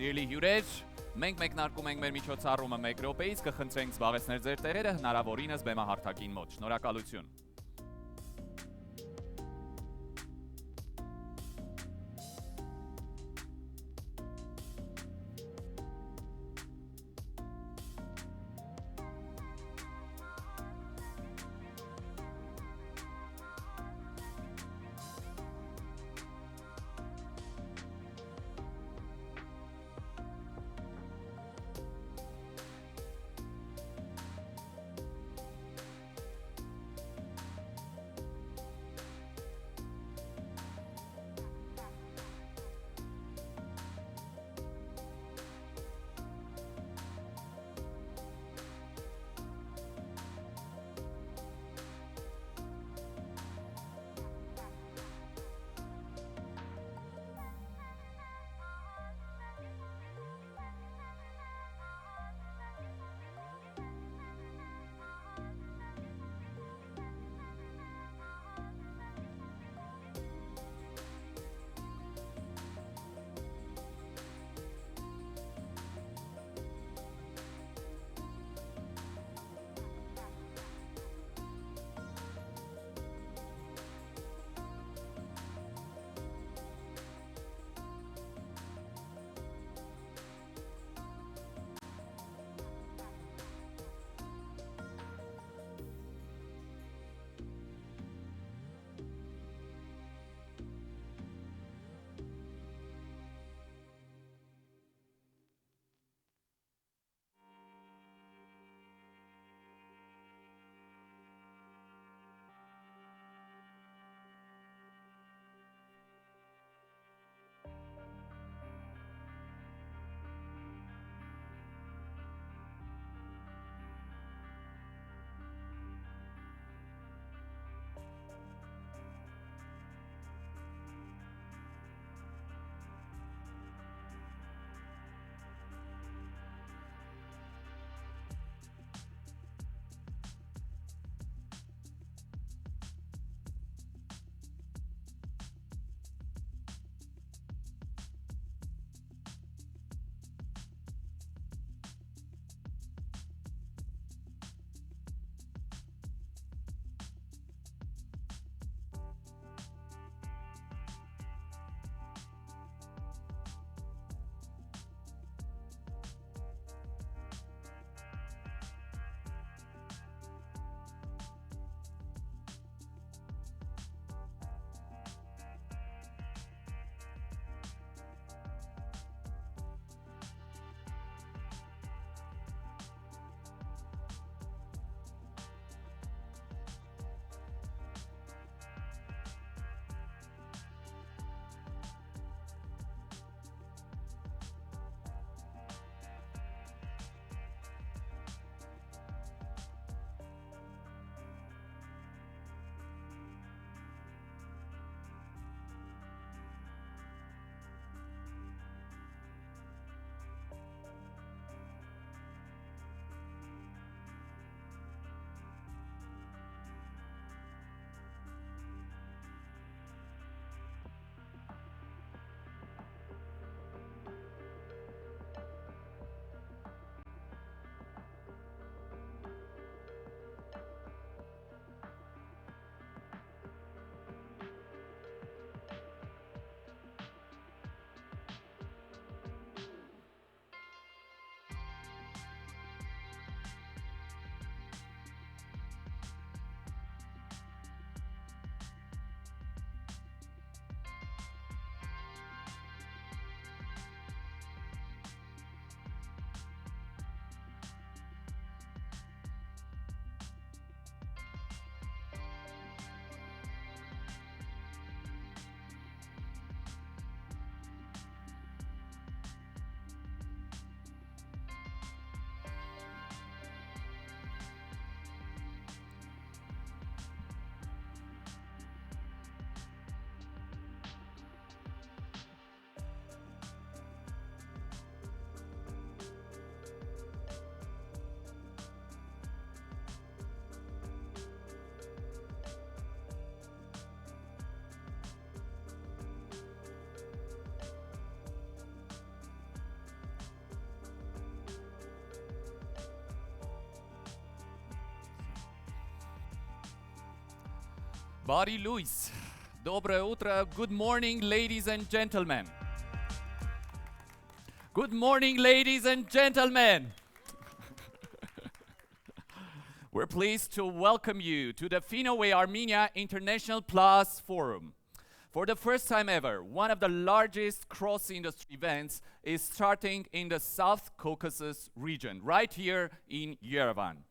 Սիրելի հյուրեր, մենք մեկնարկում ենք մեր միջոցառումը 1 րոպեից, կխնդրենք զբաղեցնել ձեր տեղերը հնարավորինս բեմահարթակին մոտ։ Շնորհակալություն։ Bari Luis. Доброе утро. Good morning, ladies and gentlemen. Good morning, ladies and gentlemen. We're pleased to welcome you to the Finoway Armenia International PLUS Forum. For the first time ever, one of the largest cross-industry events is starting in the South Caucasus region, right here in Yerevan.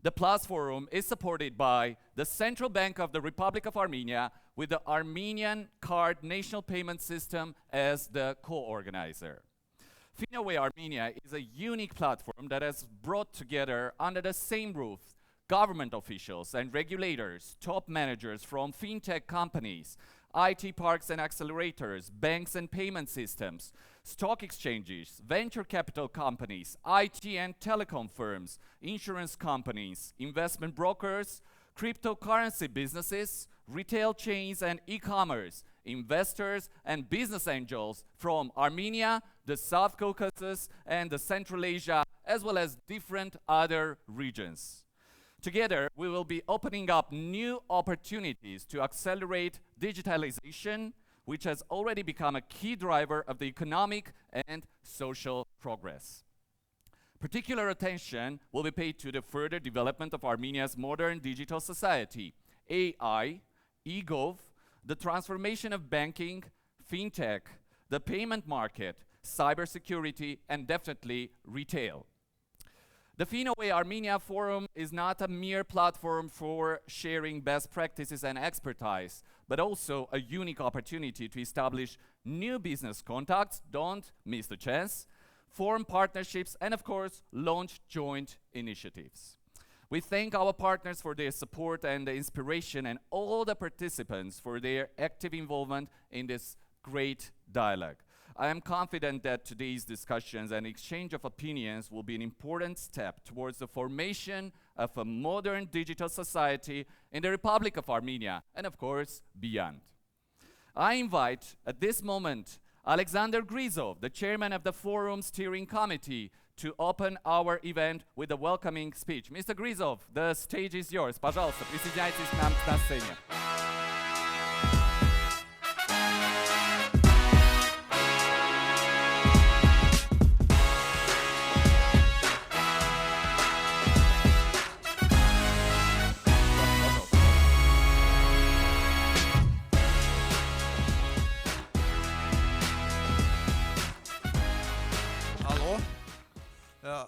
The PLUS Forum is supported by the Central Bank of the Republic of Armenia with the Armenian Card National Payment System as the co-organizer. Finoway Armenia is a unique platform that has brought together under the same roof government officials and regulators, top managers from fintech companies, IT parks and accelerators, banks and payment systems, stock exchanges, venture capital companies, IT and telecom firms, insurance companies, investment brokers, cryptocurrency businesses, retail chains and e-commerce, investors and business angels from Armenia, the South Caucasus and the Central Asia, as well as different other regions. Together, we will be opening up new opportunities to accelerate digitalization, which has already become a key driver of the economic and social progress. Particular attention will be paid to the further development of Armenia's modern digital society, AI, e-gov, the transformation of banking, fintech, the payment market, cybersecurity, and definitely retail. The Finoway Armenia Forum is not a mere platform for sharing best practices and expertise, but also a unique opportunity to establish new business contacts, don't miss the chance, form partnerships, and of course, launch joint initiatives. We thank our partners for their support and the inspiration, and all the participants for their active involvement in this great dialogue. I am confident that today's discussions and exchange of opinions will be an important step towards the formation of a modern digital society in the Republic of Armenia, and of course, beyond. I invite, at this moment, Alexander Grizov, the chairman of the Forum Steering Committee, to open our event with a welcoming speech. Mr. Grizov, the stage is yours. Пожалуйста, присоединяйтесь к нам на сцене.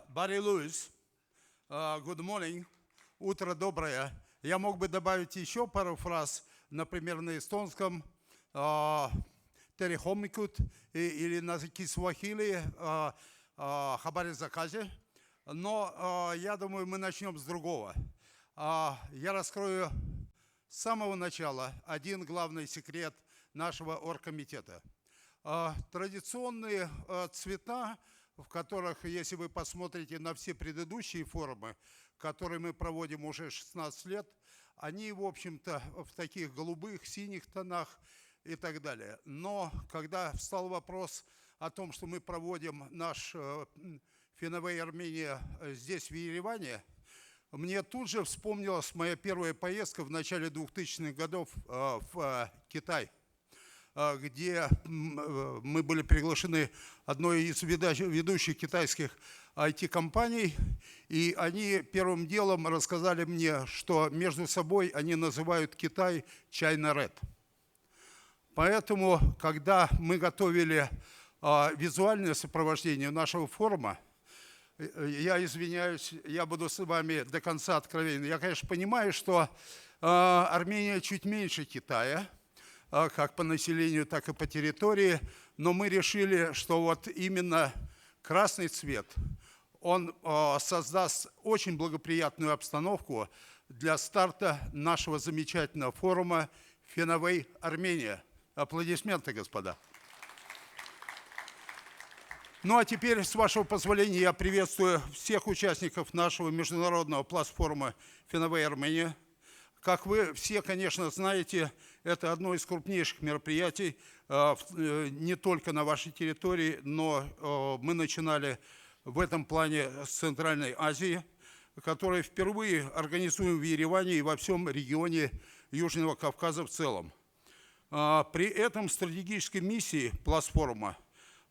Барри Луис, good morning, утро доброе. Я мог бы добавить еще пару фраз, например, на эстонском «терехомикут» или на кисвахили «хабари заказе». Но я думаю, мы начнем с другого. Я раскрою с самого начала один главный секрет нашего оргкомитета. Традиционные цвета, в которых, если вы посмотрите на все предыдущие форумы, которые мы проводим уже 16 лет, они, в общем-то, в таких голубых, синих тонах и так далее. Но когда встал вопрос о том, что мы проводим наш Finoway Армения здесь, в Ереване, мне тут же вспомнилась моя первая поездка в начале 2000-х годов в Китай, где мы были приглашены одной из ведущих китайских IT-компаний, и они первым делом рассказали мне, что между собой они называют Китай China Red. Поэтому, когда мы готовили визуальное сопровождение нашего форума, я извиняюсь, я буду с вами до конца откровенен. Я, конечно, понимаю, что Армения чуть меньше Китая, как по населению, так и по территории, но мы решили, что вот именно красный цвет, он создаст очень благоприятную обстановку для старта нашего замечательного форума Finoway Армения. Аплодисменты, господа. Ну а теперь, с вашего позволения, я приветствую всех участников нашего Международного PLUS Форума Finoway Армения. Как вы все, конечно, знаете, это одно из крупнейших мероприятий не только на вашей территории, но мы начинали в этом плане с Центральной Азии, которое впервые организуем в Ереване и во всем регионе Южного Кавказа в целом. При этом стратегической миссией PLUS Форума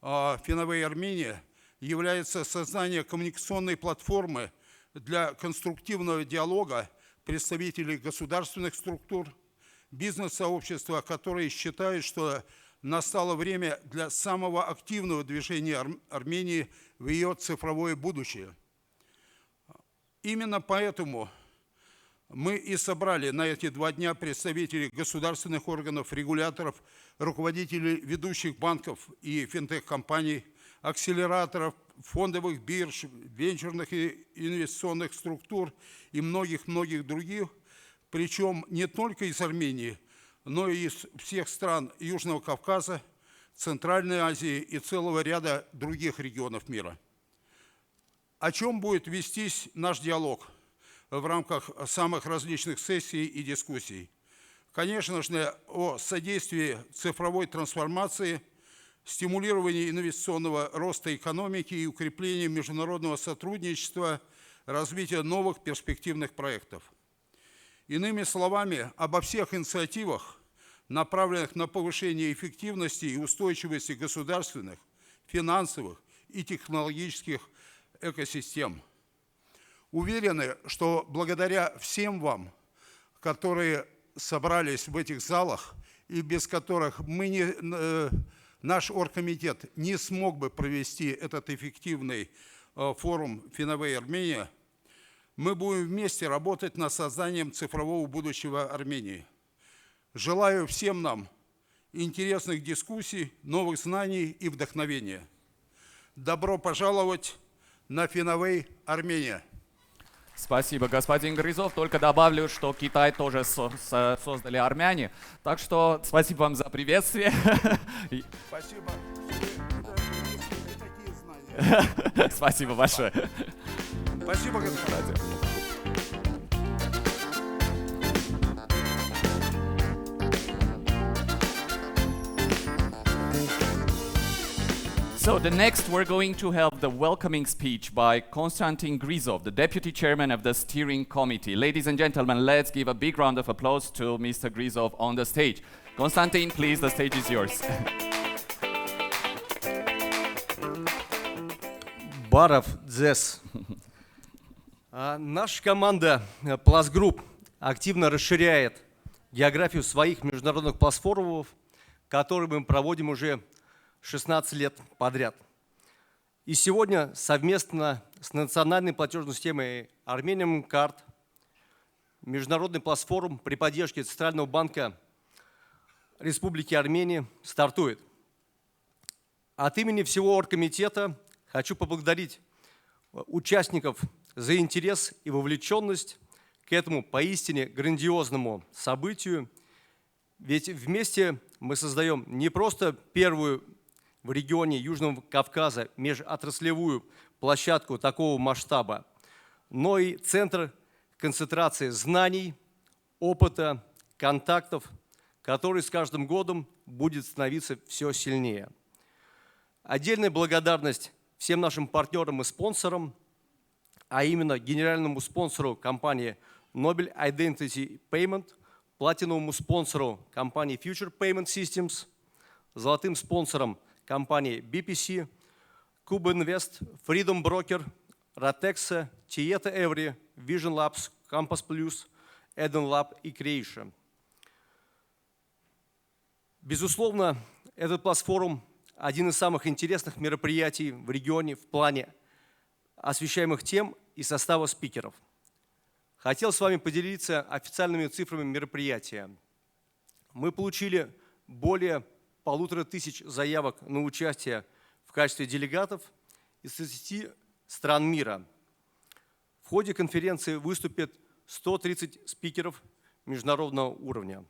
«Финовая Армения» является создание коммуникационной платформы для конструктивного диалога представителей государственных структур, бизнес-сообщества, которые считают, что настало время для самого активного движения Армении в ее цифровое будущее. Именно поэтому мы и собрали на эти 2 дня представителей государственных органов, регуляторов, руководителей ведущих банков и финтех-компаний, акселераторов, фондовых бирж, венчурных и инвестиционных структур и многих-многих других, причем не только из Армении, но и из всех стран Южного Кавказа, Центральной Азии и целого ряда других регионов мира. О чем будет вестись наш диалог в рамках самых различных сессий и дискуссий? Конечно же, о содействии цифровой трансформации, стимулировании инвестиционного роста экономики и укреплении международного сотрудничества, развития новых перспективных проектов. Иными словами, обо всех инициативах, направленных на повышение эффективности и устойчивости государственных, финансовых и технологических экосистем. Уверены, что благодаря всем вам, которые собрались в этих залах и без которых наш оргкомитет не смог бы провести этот эффективный форум «Финовая Армения», мы будем вместе работать над созданием цифрового будущего Армении. Желаю всем нам интересных дискуссий, новых знаний и вдохновения. Добро пожаловать на «Финовей Армения». Спасибо, господин Грызов. Только добавлю, что Китай тоже создали армяне. Так что спасибо вам за приветствие. Спасибо. Спасибо большое. Спасибо, господин. So the next we're going to have the welcoming speech by Konstantin Grizov, the Deputy Chairman of the Steering Committee. Ladies and gentlemen, let's give a big round of applause to Mr. Grizov on the stage. Konstantin, please, the stage is yours. Баров Дзес. Наша команда PLUS Group активно расширяет географию своих международных PLUS форумов, которые мы проводим уже 16 лет подряд. И сегодня совместно с национальной платежной системой Armenian Card Международный PLUS форум при поддержке Центрального банка Республики Армения стартует. От имени всего оргкомитета хочу поблагодарить участников за интерес и вовлеченность к этому поистине грандиозному событию. Ведь вместе мы создаем не просто первую в регионе Южного Кавказа межотраслевую площадку такого масштаба, но и центр концентрации знаний, опыта, контактов, который с каждым годом будет становиться все сильнее. Отдельная благодарность всем нашим партнерам и спонсорам, а именно генеральному спонсору компании Nobel Identity Payment, платиновому спонсору компании Future Payment Systems, золотым спонсорам компании BPC, Cube Invest, Freedom Broker, Ratexa, Tieta Every, Vision Labs, Campus Plus, Eden Lab и Creation. Безусловно, этот PLUS форум один из самых интересных мероприятий в регионе в плане освещаемых тем и состава спикеров. Хотел с вами поделиться официальными цифрами мероприятия. Мы получили более 1500 заявок на участие в качестве делегатов из 30 стран мира. В ходе конференции выступят 130 спикеров международного уровня.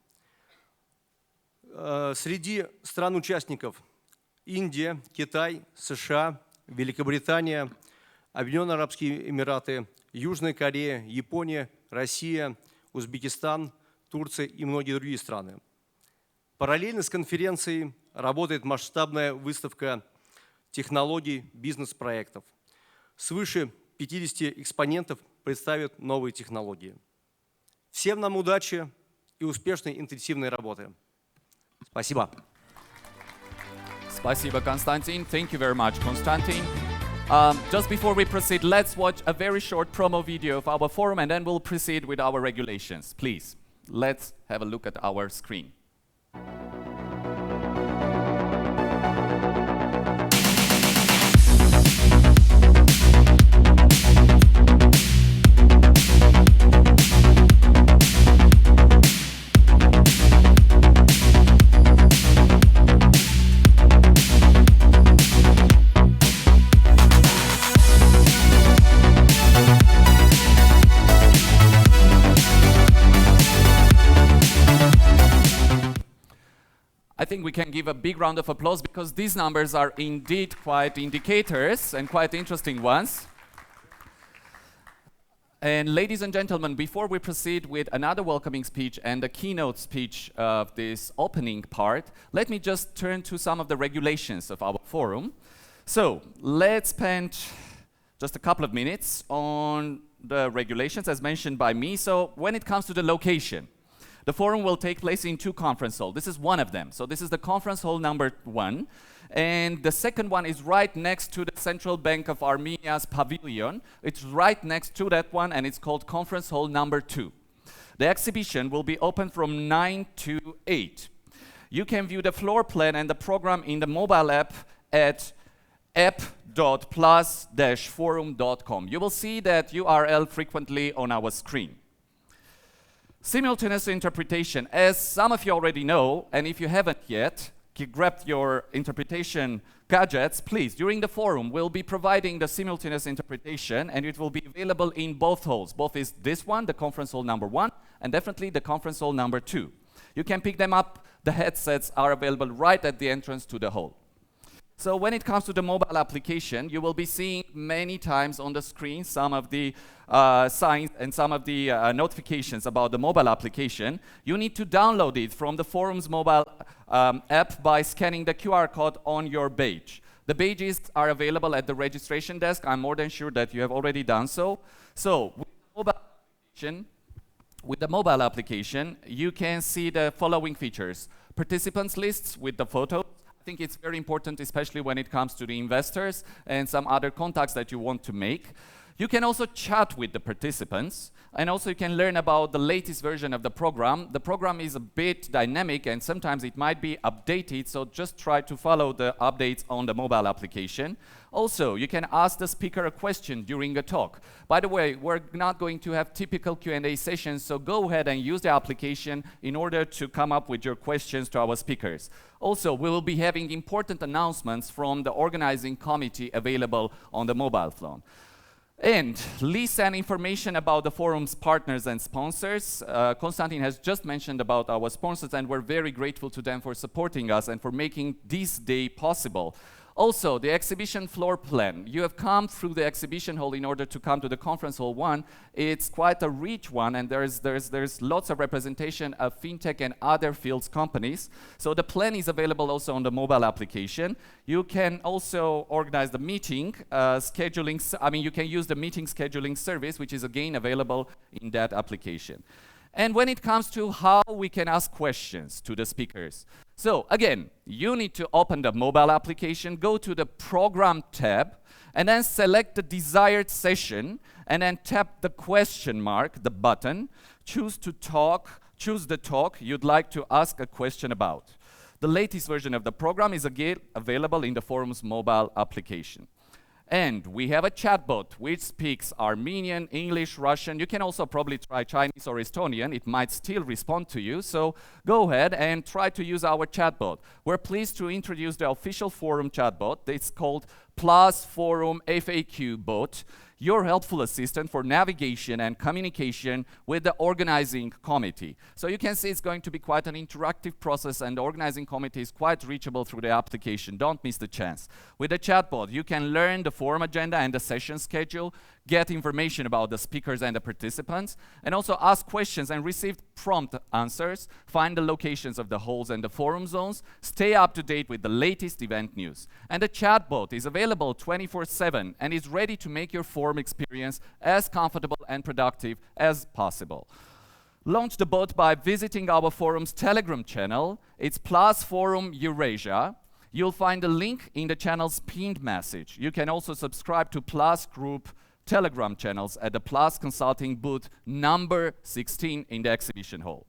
Среди стран-участников Индия, Китай, США, Великобритания, Объединенные Арабские Эмираты, Южная Корея, Япония, Россия, Узбекистан, Турция и многие другие страны. Параллельно с конференцией работает масштабная выставка технологий бизнес-проектов. Свыше 50 экспонентов представят новые технологии. Всем нам удачи и успешной интенсивной работы. Спасибо. Спасибо, Konstantin. Thank you very much, Konstantin. Just before we proceed, let's watch a very short promo video of our forum, and then we'll proceed with our regulations. Please, let's have a look at our screen. I think we can give a big round of applause because these numbers are indeed quite indicators and quite interesting ones. And ladies and gentlemen, before we proceed with another welcoming speech and the keynote speech of this opening part, let me just turn to some of the regulations of our forum. So let's spend just a couple of minutes on the regulations as mentioned by me. So when it comes to the location, the forum will take place in 2 conference halls. This is one of them. So this is the conference hall number 1. And the second one is right next to the Central Bank of Armenia's pavilion. It's right next to that one, and it's called conference hall number 2. The exhibition will be open from 9 to 8. You can view the floor plan and the program in the mobile app at app.plus-forum.com. You will see that URL frequently on our screen. Simultaneous interpretation, as some of you already know, and if you haven't yet, grab your interpretation gadgets, please. During the forum, we'll be providing the simultaneous interpretation, and it will be available in both halls. Both is this one, the conference hall number 1, and definitely the conference hall number 2. You can pick them up. The headsets are available right at the entrance to the hall. So when it comes to the mobile application, you will be seeing many times on the screen some of the signs and some of the notifications about the mobile application. You need to download it from the forum's mobile app by scanning the QR code on your badge. The badges are available at the registration desk. I'm more than sure that you have already done so. So with the mobile application, you can see the following features. Participants lists with the photos. I think it's very important, especially when it comes to the investors and some other contacts that you want to make. You can also chat with the participants, and also you can learn about the latest version of the program. The program is a bit dynamic, and sometimes it might be updated, so just try to follow the updates on the mobile application. Also, you can ask the speaker a question during a talk. By the way, we're not going to have typical Q&A sessions, so go ahead and use the application in order to come up with your questions to our speakers. Also, we will be having important announcements from the organizing committee available on the mobile phone. And lists and information about the forum's partners and sponsors. Konstantin has just mentioned about our sponsors, and we're very grateful to them for supporting us and for making this day possible. Also, the exhibition floor plan. You have come through the exhibition hall in order to come to the conference hall 1. It's quite a rich one, and there's lots of representation of fintech and other fields companies. So the plan is available also on the mobile application. You can also organize the meeting scheduling. You can use the meeting scheduling service, which is again available in that application. And when it comes to how we can ask questions to the speakers. So again, you need to open the mobile application, go to the program tab, and then select the desired session, and then tap the question mark, the button, choose the talk you'd like to ask a question about. The latest version of the program is again available in the forum's mobile application. And we have a chatbot which speaks Armenian, English, Russian. You can also probably try Chinese or Estonian. It might still respond to you. So go ahead and try to use our chatbot. We're pleased to introduce the official forum chatbot. It's called PLUS Forum FAQ bot, your helpful assistant for navigation and communication with the organizing committee. So you can see it's going to be quite an interactive process, and the organizing committee is quite reachable through the application. Don't miss the chance. With the chatbot, you can learn the forum agenda and the session schedule, get information about the speakers and the participants, and also ask questions and receive prompt answers, find the locations of the halls and the forum zones, stay up to date with the latest event news. And the chatbot is available 24/7 and is ready to make your forum experience as comfortable and productive as possible. Launch the bot by visiting our forum's Telegram channel. It's PLUS Forum Eurasia. You'll find a link in the channel's pinned message. You can also subscribe to PLUS Group Telegram channels at the PLUS Consulting booth number 16 in the exhibition hall.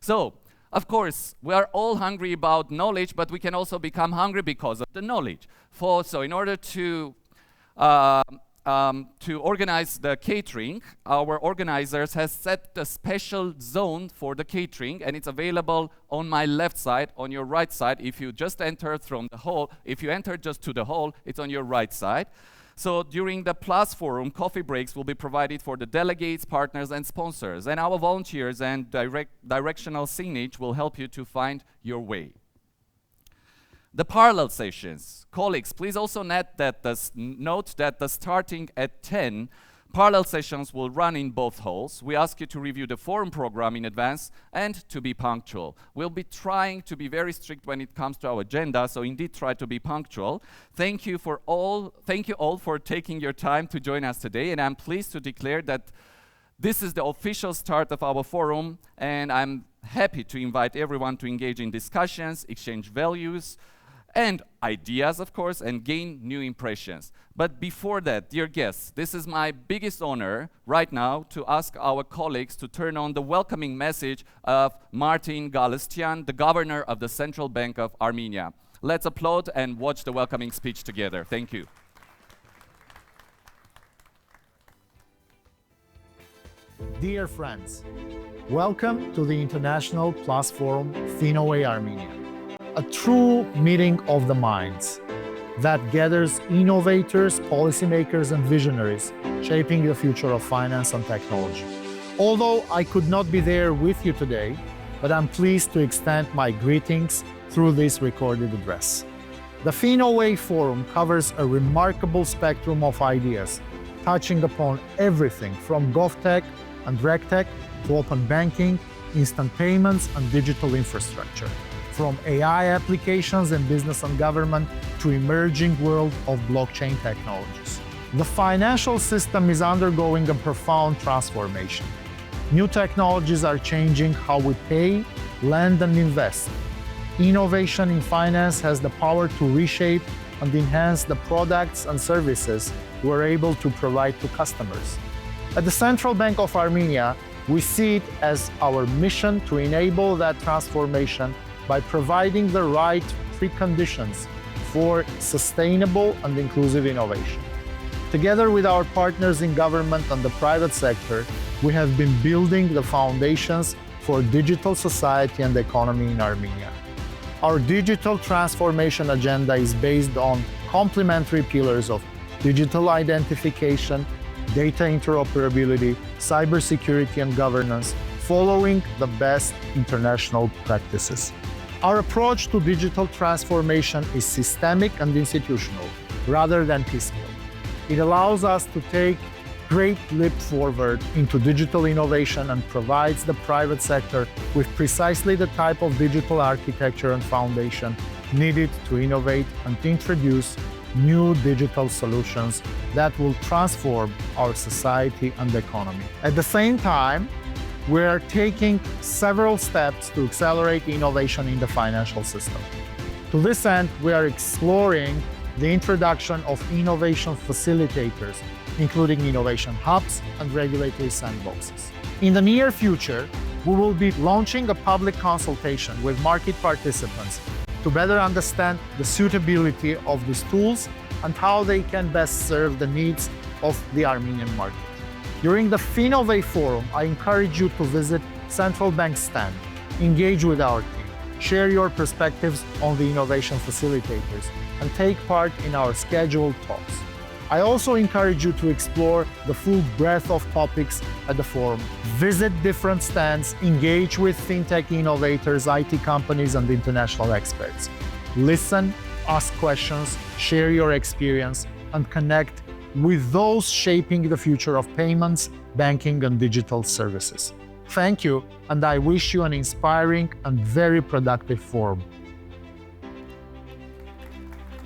So, of course, we are all hungry about knowledge, but we can also become hungry because of the knowledge. So in order to organize the catering, our organizers has set a special zone for the catering, and it's available on my left side, on your right side. If you just enter from the hall, if you enter just to the hall, it's on your right side. So during the PLUS Forum, coffee breaks will be provided for the delegates, partners, and sponsors. And our volunteers and directional signage will help you to find your way. The parallel sessions. Colleagues, please also note that starting at 10, parallel sessions will run in both halls. We ask you to review the forum program in advance and to be punctual. We'll be trying to be very strict when it comes to our agenda, so indeed try to be punctual. Thank you all for taking your time to join us today, and I'm pleased to declare that this is the official start of our forum, and I'm happy to invite everyone to engage in discussions, exchange values, and ideas, of course, and gain new impressions. But before that, dear guests, this is my biggest honor right now to ask our colleagues to turn on the welcoming message of Martin Galestian, the governor of the Central Bank of Armenia. Let's applaud and watch the welcoming speech together. Thank you. Dear friends, welcome to the International PLUS Forum Finoway Armenia, a true meeting of the minds that gathers innovators, policymakers, and visionaries shaping the future of finance and technology. Although I could not be there with you today, but I'm pleased to extend my greetings through this recorded address. The Finoway Forum covers a remarkable spectrum of ideas, touching upon everything from GovTech and RegTech to open banking, instant payments, and digital infrastructure. From AI applications in business and government to emerging world of blockchain technologies. The financial system is undergoing a profound transformation. New technologies are changing how we pay, lend, and invest. Innovation in finance has the power to reshape and enhance the products and services we're able to provide to customers. At the Central Bank of Armenia, we see it as our mission to enable that transformation by providing the right preconditions for sustainable and inclusive innovation. Together with our partners in government and the private sector, we have been building the foundations for digital society and economy in Armenia. Our digital transformation agenda is based on complementary pillars of digital identification, data interoperability, cybersecurity, and governance, following the best international practices. Our approach to digital transformation is systemic and institutional, rather than piecemeal. It allows us to take great leap forward into digital innovation and provides the private sector with precisely the type of digital architecture and foundation needed to innovate and introduce new digital solutions that will transform our society and economy. At the same time, we are taking several steps to accelerate innovation in the financial system. To this end, we are exploring the introduction of innovation facilitators, including innovation hubs and regulatory sandboxes. In the near future, we will be launching a public consultation with market participants to better understand the suitability of these tools and how they can best serve the needs of the Armenian market. During the Finoway Forum, I encourage you to visit Central Bank's stand, engage with our team, share your perspectives on the innovation facilitators, and take part in our scheduled talks. I also encourage you to explore the full breadth of topics at the forum. Visit different stands, engage with fintech innovators, IT companies, and international experts. Listen, ask questions, share your experience, and connect with those shaping the future of payments, banking, and digital services. Thank you, and I wish you an inspiring and very productive forum.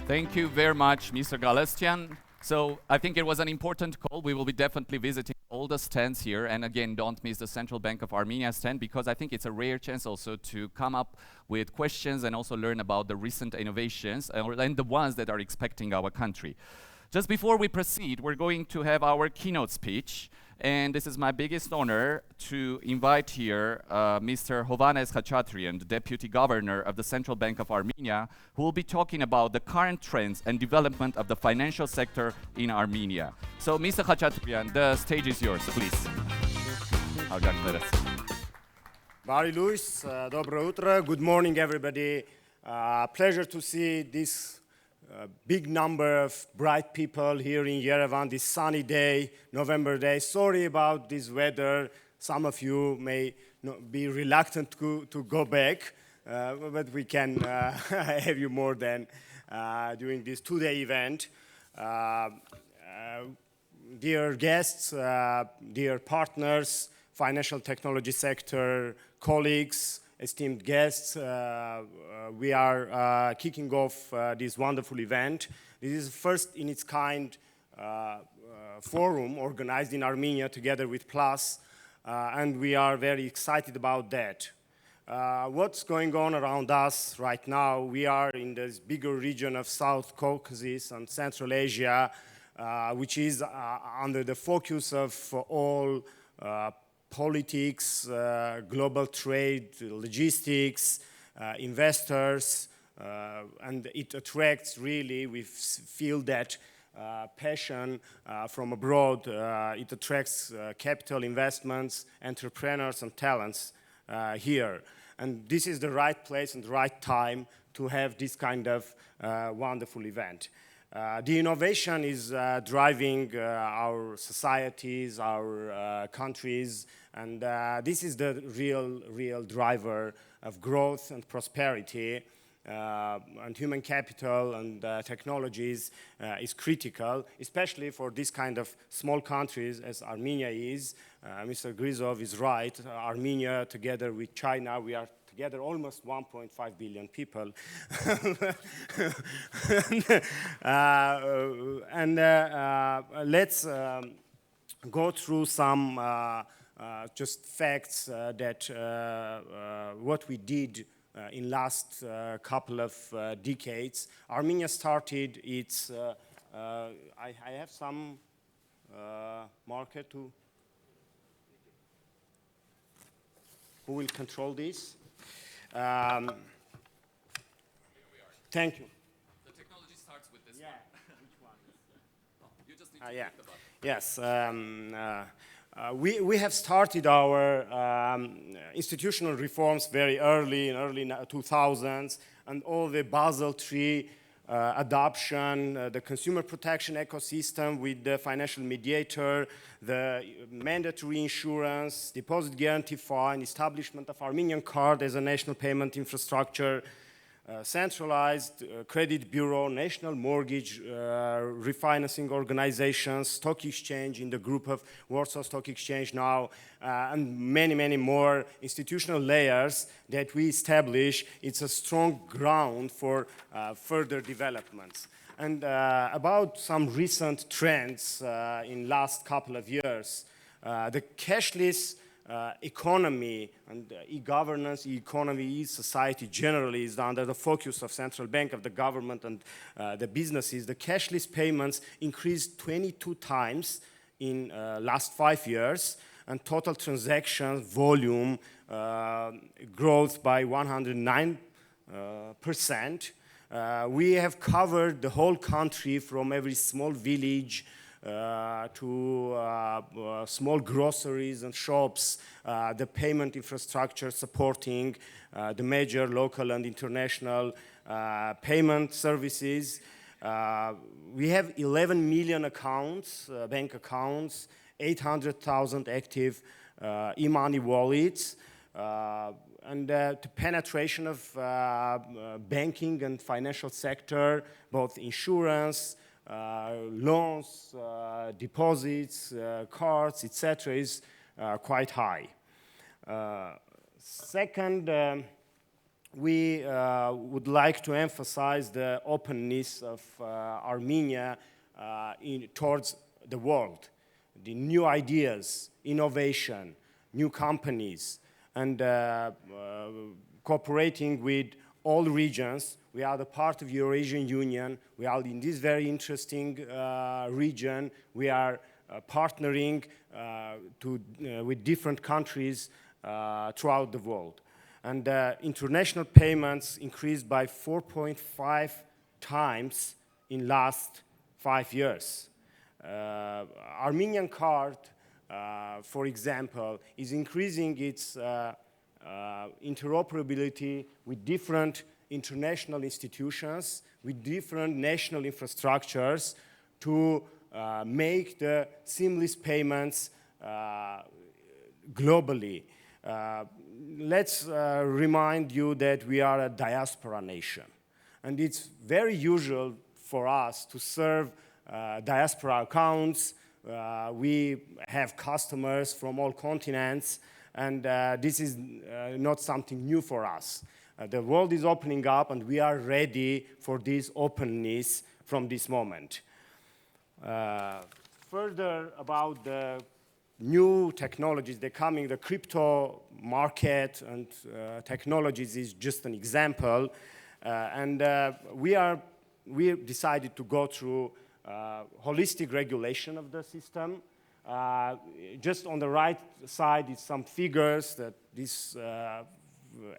Thank you very much, Mr. Galestian. So I think it was an important call. We will be definitely visiting all all the stands here, and again, don't miss the Central Bank of Armenia stand, because I think it's a rare chance also to come up with questions and also learn about the recent innovations and the ones that are expecting our country. Just before we proceed, we're going to have our keynote speech, and this is my biggest honor to invite here Mr. Hovhannes Khachatryan, the Deputy Governor of the Central Bank of Armenia, who will be talking about the current trends and development of the financial sector in Armenia. So, Mr. Khachatryan, the stage is yours, please. Barry Luis, dobro utro. Good morning, everybody. Pleasure to see this big number of bright people here in Yerevan this sunny day, November day. Sorry about this weather. Some of you may be reluctant to go back, but we can have you more than during this two-day event. Dear guests, dear partners, financial technology sector colleagues, esteemed guests, we are kicking off this wonderful event. This is the first in its kind forum organized in Armenia together with PLUS, and we are very excited about that. What's going on around us right now? We are in this bigger region of South Caucasus and Central Asia, which is under the focus of all politics, global trade, logistics, investors, and it attracts really, we feel that passion from abroad. It attracts capital investments, entrepreneurs, and talents here. And this is the right place and the right time to have this kind of wonderful event. The innovation is driving our societies, our countries, and this is the real driver of growth and prosperity. And human capital and technologies is critical, especially for this kind of small countries as Armenia is. Mr. Grizov is right. Armenia, together with China, we are together almost 1.5 billion people. Let's go through some just facts that what we did in last couple of decades. Armenia started its, I have some marker to, who will control this? Thank you. The technology starts with this one. Which one? You just need to click the button. Yes. We have started our institutional reforms very early, in early 2000s, and all the Basel III adoption, the consumer protection ecosystem with the financial mediator, the mandatory insurance, deposit guarantee fund, establishment of Armenian card as a national payment infrastructure, centralized credit bureau, national mortgage refinancing organizations, stock exchange in the group of Warsaw Stock Exchange now, and many more institutional layers that we establish. It's a strong ground for further developments. And about some recent trends in last couple of years, the cashless economy and e-governance, e-economy, e-society generally is under the focus of central bank, of the government, and the businesses. The cashless payments increased 22 times in last 5 years, and total transaction volume growth by 109%. We have covered the whole country from every small village to small groceries and shops, the payment infrastructure supporting the major local and international payment services. We have 11 million accounts, bank accounts, 800,000 active e-money wallets, and the penetration of banking and financial sector, both insurance, loans, deposits, cards, etc., is quite high. Second, we would like to emphasize the openness of Armenia towards the world. the new ideas, innovation, new companies, and cooperating with all regions. We are the part of Eurasian Union. We are in this very interesting region. We are partnering with different countries throughout the world. And international payments increased by 4.5 times in last 5 years. Armenian card, for example, is increasing its interoperability with different international institutions, with different national infrastructures to make the seamless payments globally. Let's remind you that we are a diaspora nation. And it's very usual for us to serve diaspora accounts. We have customers from all continents, and this is not something new for us. The world is opening up, and we are ready for this openness from this moment. Further about the new technologies, they're coming, the crypto market and technologies is just an example. We decided to go through holistic regulation of the system. Just on the right side is some figures that these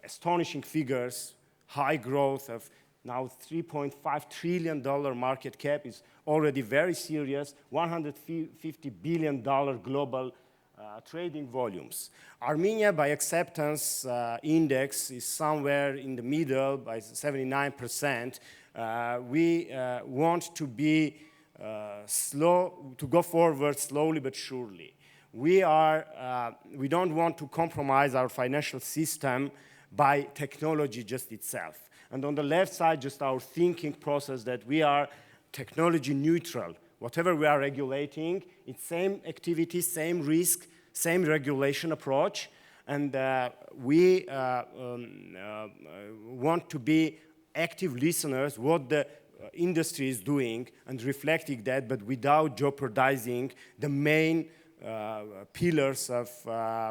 astonishing figures, high growth of now $3.5 trillion market cap is already very serious, $150 billion global trading volumes. Armenia, by acceptance index, is somewhere in the middle by 79%. We want to be to go forward slowly but surely. We don't want to compromise our financial system by technology just itself. And on the left side, just our thinking process that we are technology neutral. Whatever we are regulating, it's same activity, same risk, same regulation approach. And we want to be active listeners what the industry is doing and reflecting that, but without jeopardizing the main pillars of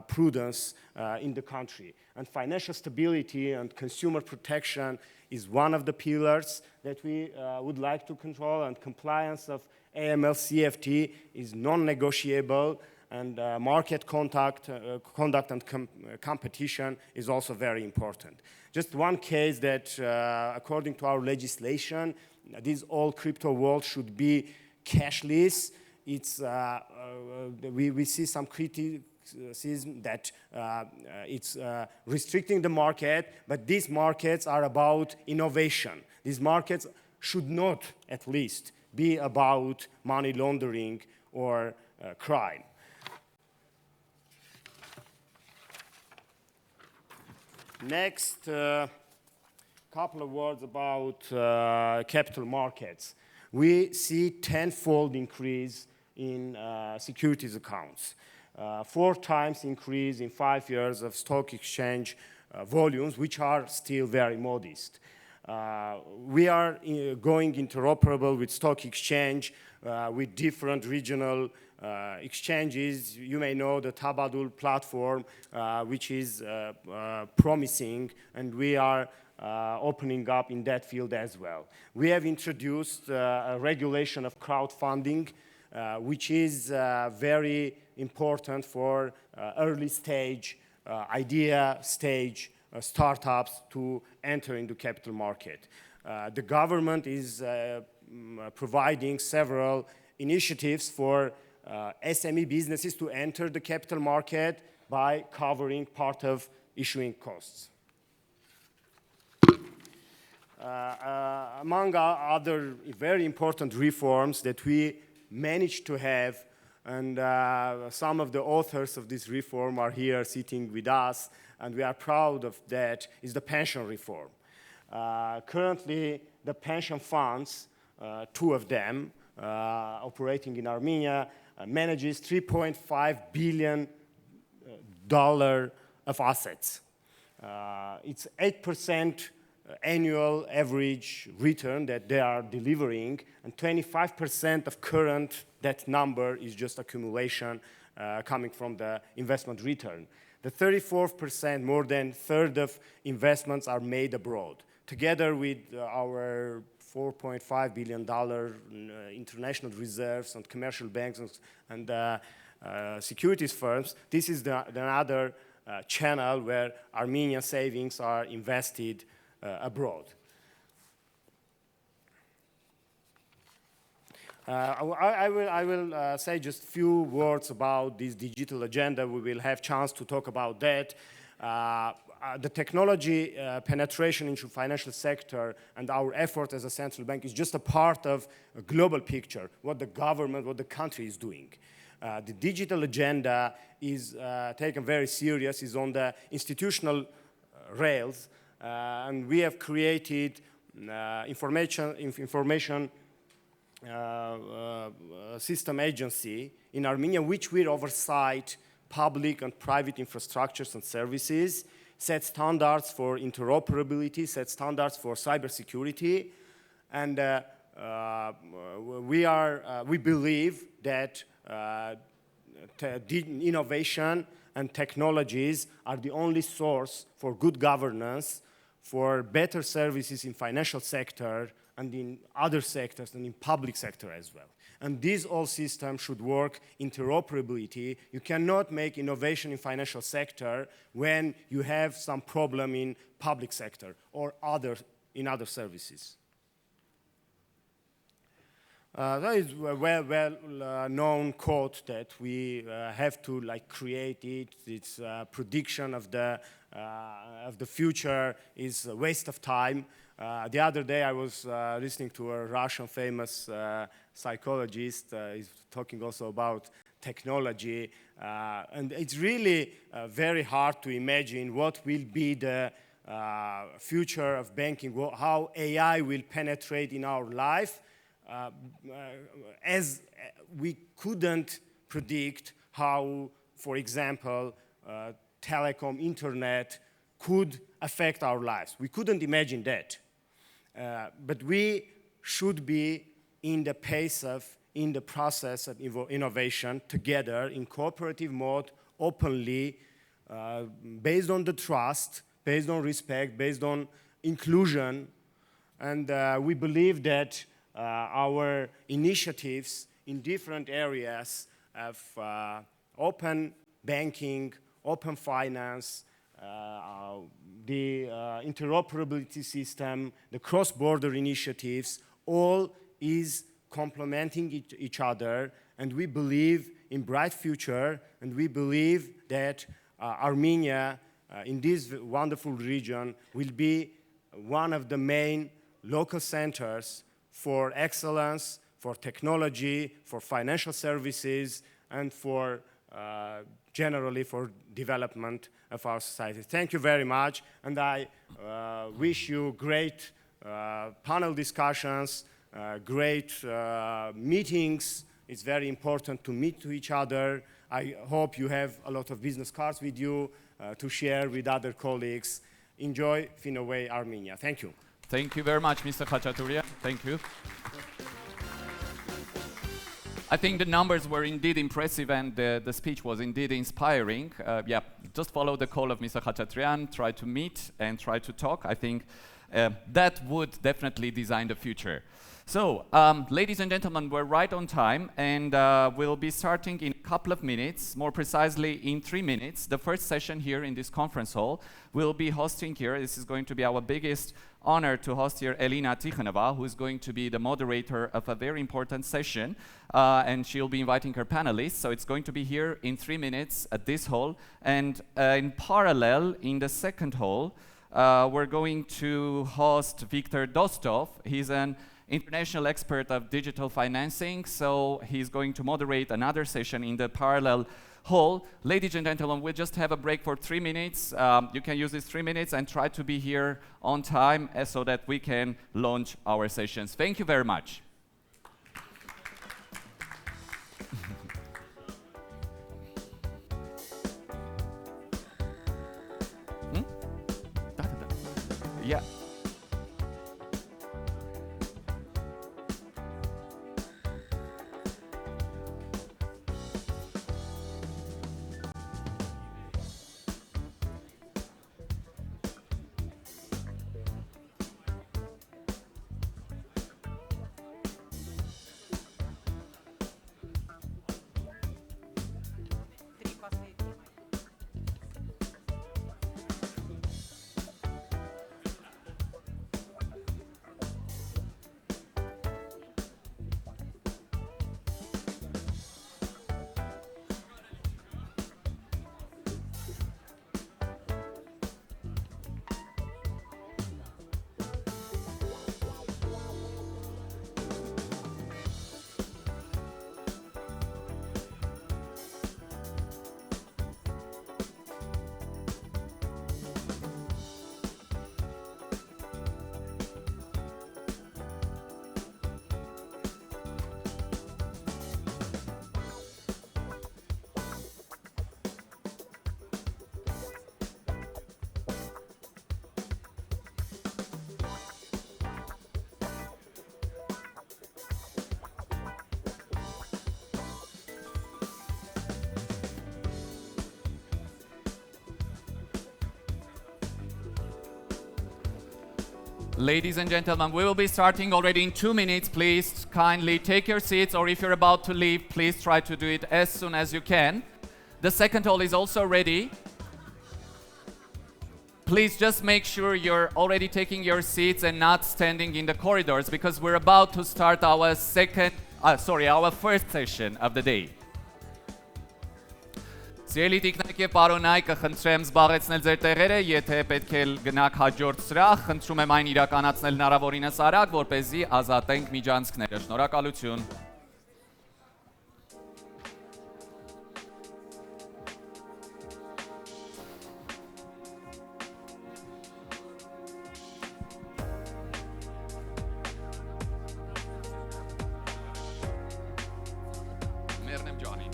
prudence in the country. And financial stability and consumer protection is one of the pillars that we would like to control, and compliance of AML-CFT is non-negotiable, and market conduct and competition is also very important. Just one case that, according to our legislation, this all crypto world should be cashless. It's, we see some criticism that it's restricting the market, but these markets are about innovation. These markets should not, at least, be about money laundering or crime. Next, couple of words about capital markets. We see tenfold increase in securities accounts, 4 times increase in 5 years of stock exchange volumes, which are still very modest. We are going interoperable with stock exchange, with different regional exchanges. You may know the Tabadul platform, which is promising, and we are opening up in that field as well. We have introduced a regulation of crowdfunding, which is very important for early stage, idea stage startups to enter into capital market. The government is providing several initiatives for SME businesses to enter the capital market by covering part of issuing costs. Among other very important reforms that we managed to have, and some of the authors of this reform are here sitting with us, and we are proud of that, is the pension reform. Currently, the pension funds, 2 of them, operating in Armenia, manages $3.5 billion of assets. It's 8% annual average return that they are delivering, and 25% of current, that number is just accumulation coming from the investment return. The 34%, more than a third of investments are made abroad. Together with our $4.5 billion international reserves and commercial banks and securities firms, this is another channel where Armenian savings are invested abroad. I will say just a few words about this digital agenda. We will have chance to talk about that. The technology penetration into financial sector and our effort as a central bank is just a part of a global picture, what the government, what the country is doing. The digital agenda is taken very serious, is on the institutional rails, and we have created information system agency in Armenia, which will oversight public and private infrastructures and services, set standards for interoperability, set standards for cybersecurity, and we believe that innovation and technologies are the only source for good governance, for better services in financial sector and in other sectors and in public sector as well. And these all systems should work interoperability. You cannot make innovation in financial sector when you have some problem in public sector or in other services. That is a well-known quote that we have to create it. It's prediction of the future is a waste of time. The other day I was listening to a Russian famous psychologist. He's talking also about technology. And it's really very hard to imagine what will be the future of banking, how AI will penetrate in our life. As we couldn't predict how, for example, telecom, internet could affect our lives. We couldn't imagine that. But we should be in the process of innovation together in cooperative mode, openly, based on the trust, based on respect, based on inclusion. And we believe that our initiatives in different areas of open banking, open finance, the interoperability system, the cross-border initiatives, all is complementing each other, and we believe in bright future, and we believe that Armenia in this wonderful region will be one of the main local centers for excellence, for technology, for financial services, and for generally for development of our society. Thank you very much, and I wish you great panel discussions, great meetings. It's very important to meet to each other. I hope you have a lot of business cards with you to share with other colleagues. Enjoy Finoway Armenia. Thank you. Thank you very much, Mr. Khachaturian. Thank you. I think the numbers were indeed impressive and the speech was indeed inspiring. Yeah, just follow the call of Mr. Khachaturian, try to meet and try to talk. I think that would definitely design the future. So, ladies and gentlemen, we're right on time, and we'll be starting in a couple of minutes, more precisely in 3 minutes. The first session here in this conference hall will be hosting here. This is going to be our biggest honor to host here Elina Tikhonova, who is going to be the moderator of a very important session, and she'll be inviting her panelists. So it's going to be here in 3 minutes at this hall, and in parallel, in the second hall, we're going to host Viktor Dostov. He's an international expert of digital financing, so he's going to moderate another session in the parallel hall. Ladies and gentlemen, we'll just have a break for 3 minutes. You can use these 3 minutes and try to be here on time so that we can launch our sessions. Thank you very much. Yeah. Ladies and gentlemen, we will be starting already in 2 minutes. Please kindly take your seats, or if you're about to leave, please try to do it as soon as you can. The second hall is also ready. Please just make sure you're already taking your seats and not standing in the corridors, because we're about to start our first session of the day. Սիրելի տիկնայք եւ պարոնայք, կխնդրեմ զբաղեցնել ձեր տեղերը, եթե պետք է գնաք հաջորդ սրահ, խնդրում եմ այն իրականացնել հնարավորինս արագ, որպեսզի ազատենք միջանցքները։ Շնորհակալություն։ Մերնեմ ջանի։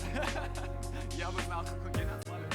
Եվս նախ կգնաց բարը։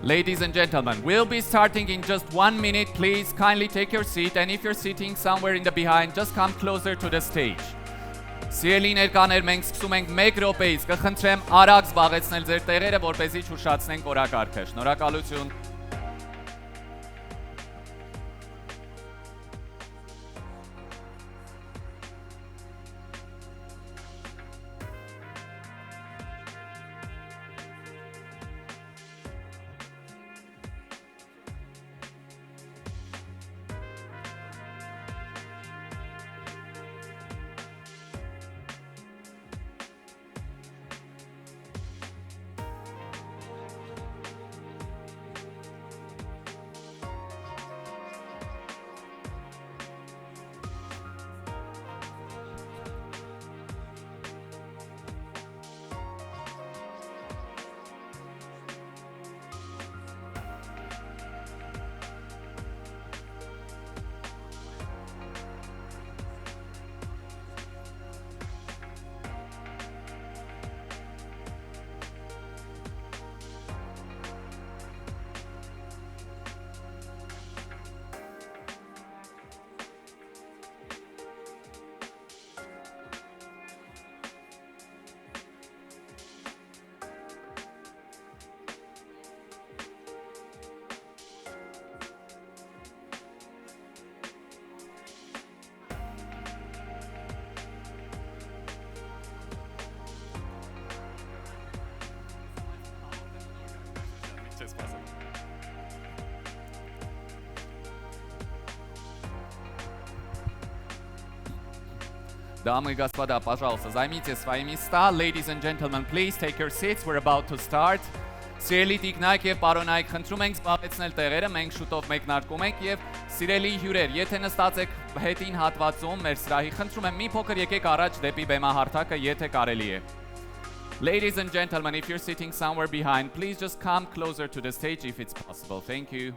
Ladies and gentlemen, we'll be starting in just 1 minute. Please kindly take your seat, and if you're sitting somewhere in the behind, just come closer to the stage. Սիրելի ներկաներ, մենք սկսում ենք 1 րոպեից, կխնդրեմ արագ զբաղեցնել ձեր տեղերը, որպեսզի չուշացնենք օրակարգը։ Շնորհակալություն։ Дамы и господа, пожалуйста, займите свои места. Ladies and gentlemen, please take your seats. We're about to start. Սիրելի տիկնայք եւ պարոնայք, խնդրում ենք զբաղեցնել տեղերը, մենք շուտով մեկնարկում ենք եւ սիրելի հյուրեր, եթե նստած եք հետին հատվածում մեր սրահի, խնդրում եմ մի փոքր եկեք առաջ դեպի բեմահարթակը, եթե կարելի է. Ladies and gentlemen, if you're sitting somewhere behind, please just come closer to the stage if it's possible. Thank you.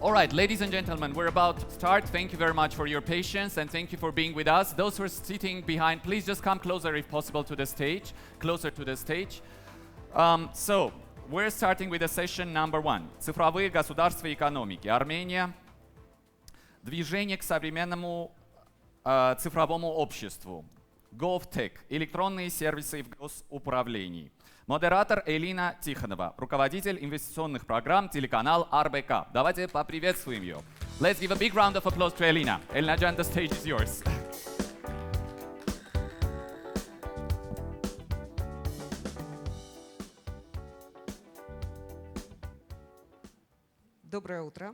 All right, ladies and gentlemen, we're about to start. Thank you very much for your patience and thank you for being with us. Those who are sitting behind, please just come closer if possible to the stage, closer to the stage. So, we're starting with the session number 1. Цифровые государства и экономики. Армения. Движение к современному цифровому обществу. GovTech. Электронные сервисы в госуправлении. Модератор Элина Тихонова, руководитель инвестиционных программ, телеканал РБК. Давайте поприветствуем ее. Let's give a big round of applause to Elina. Elina Jan, the stage is yours. Доброе утро.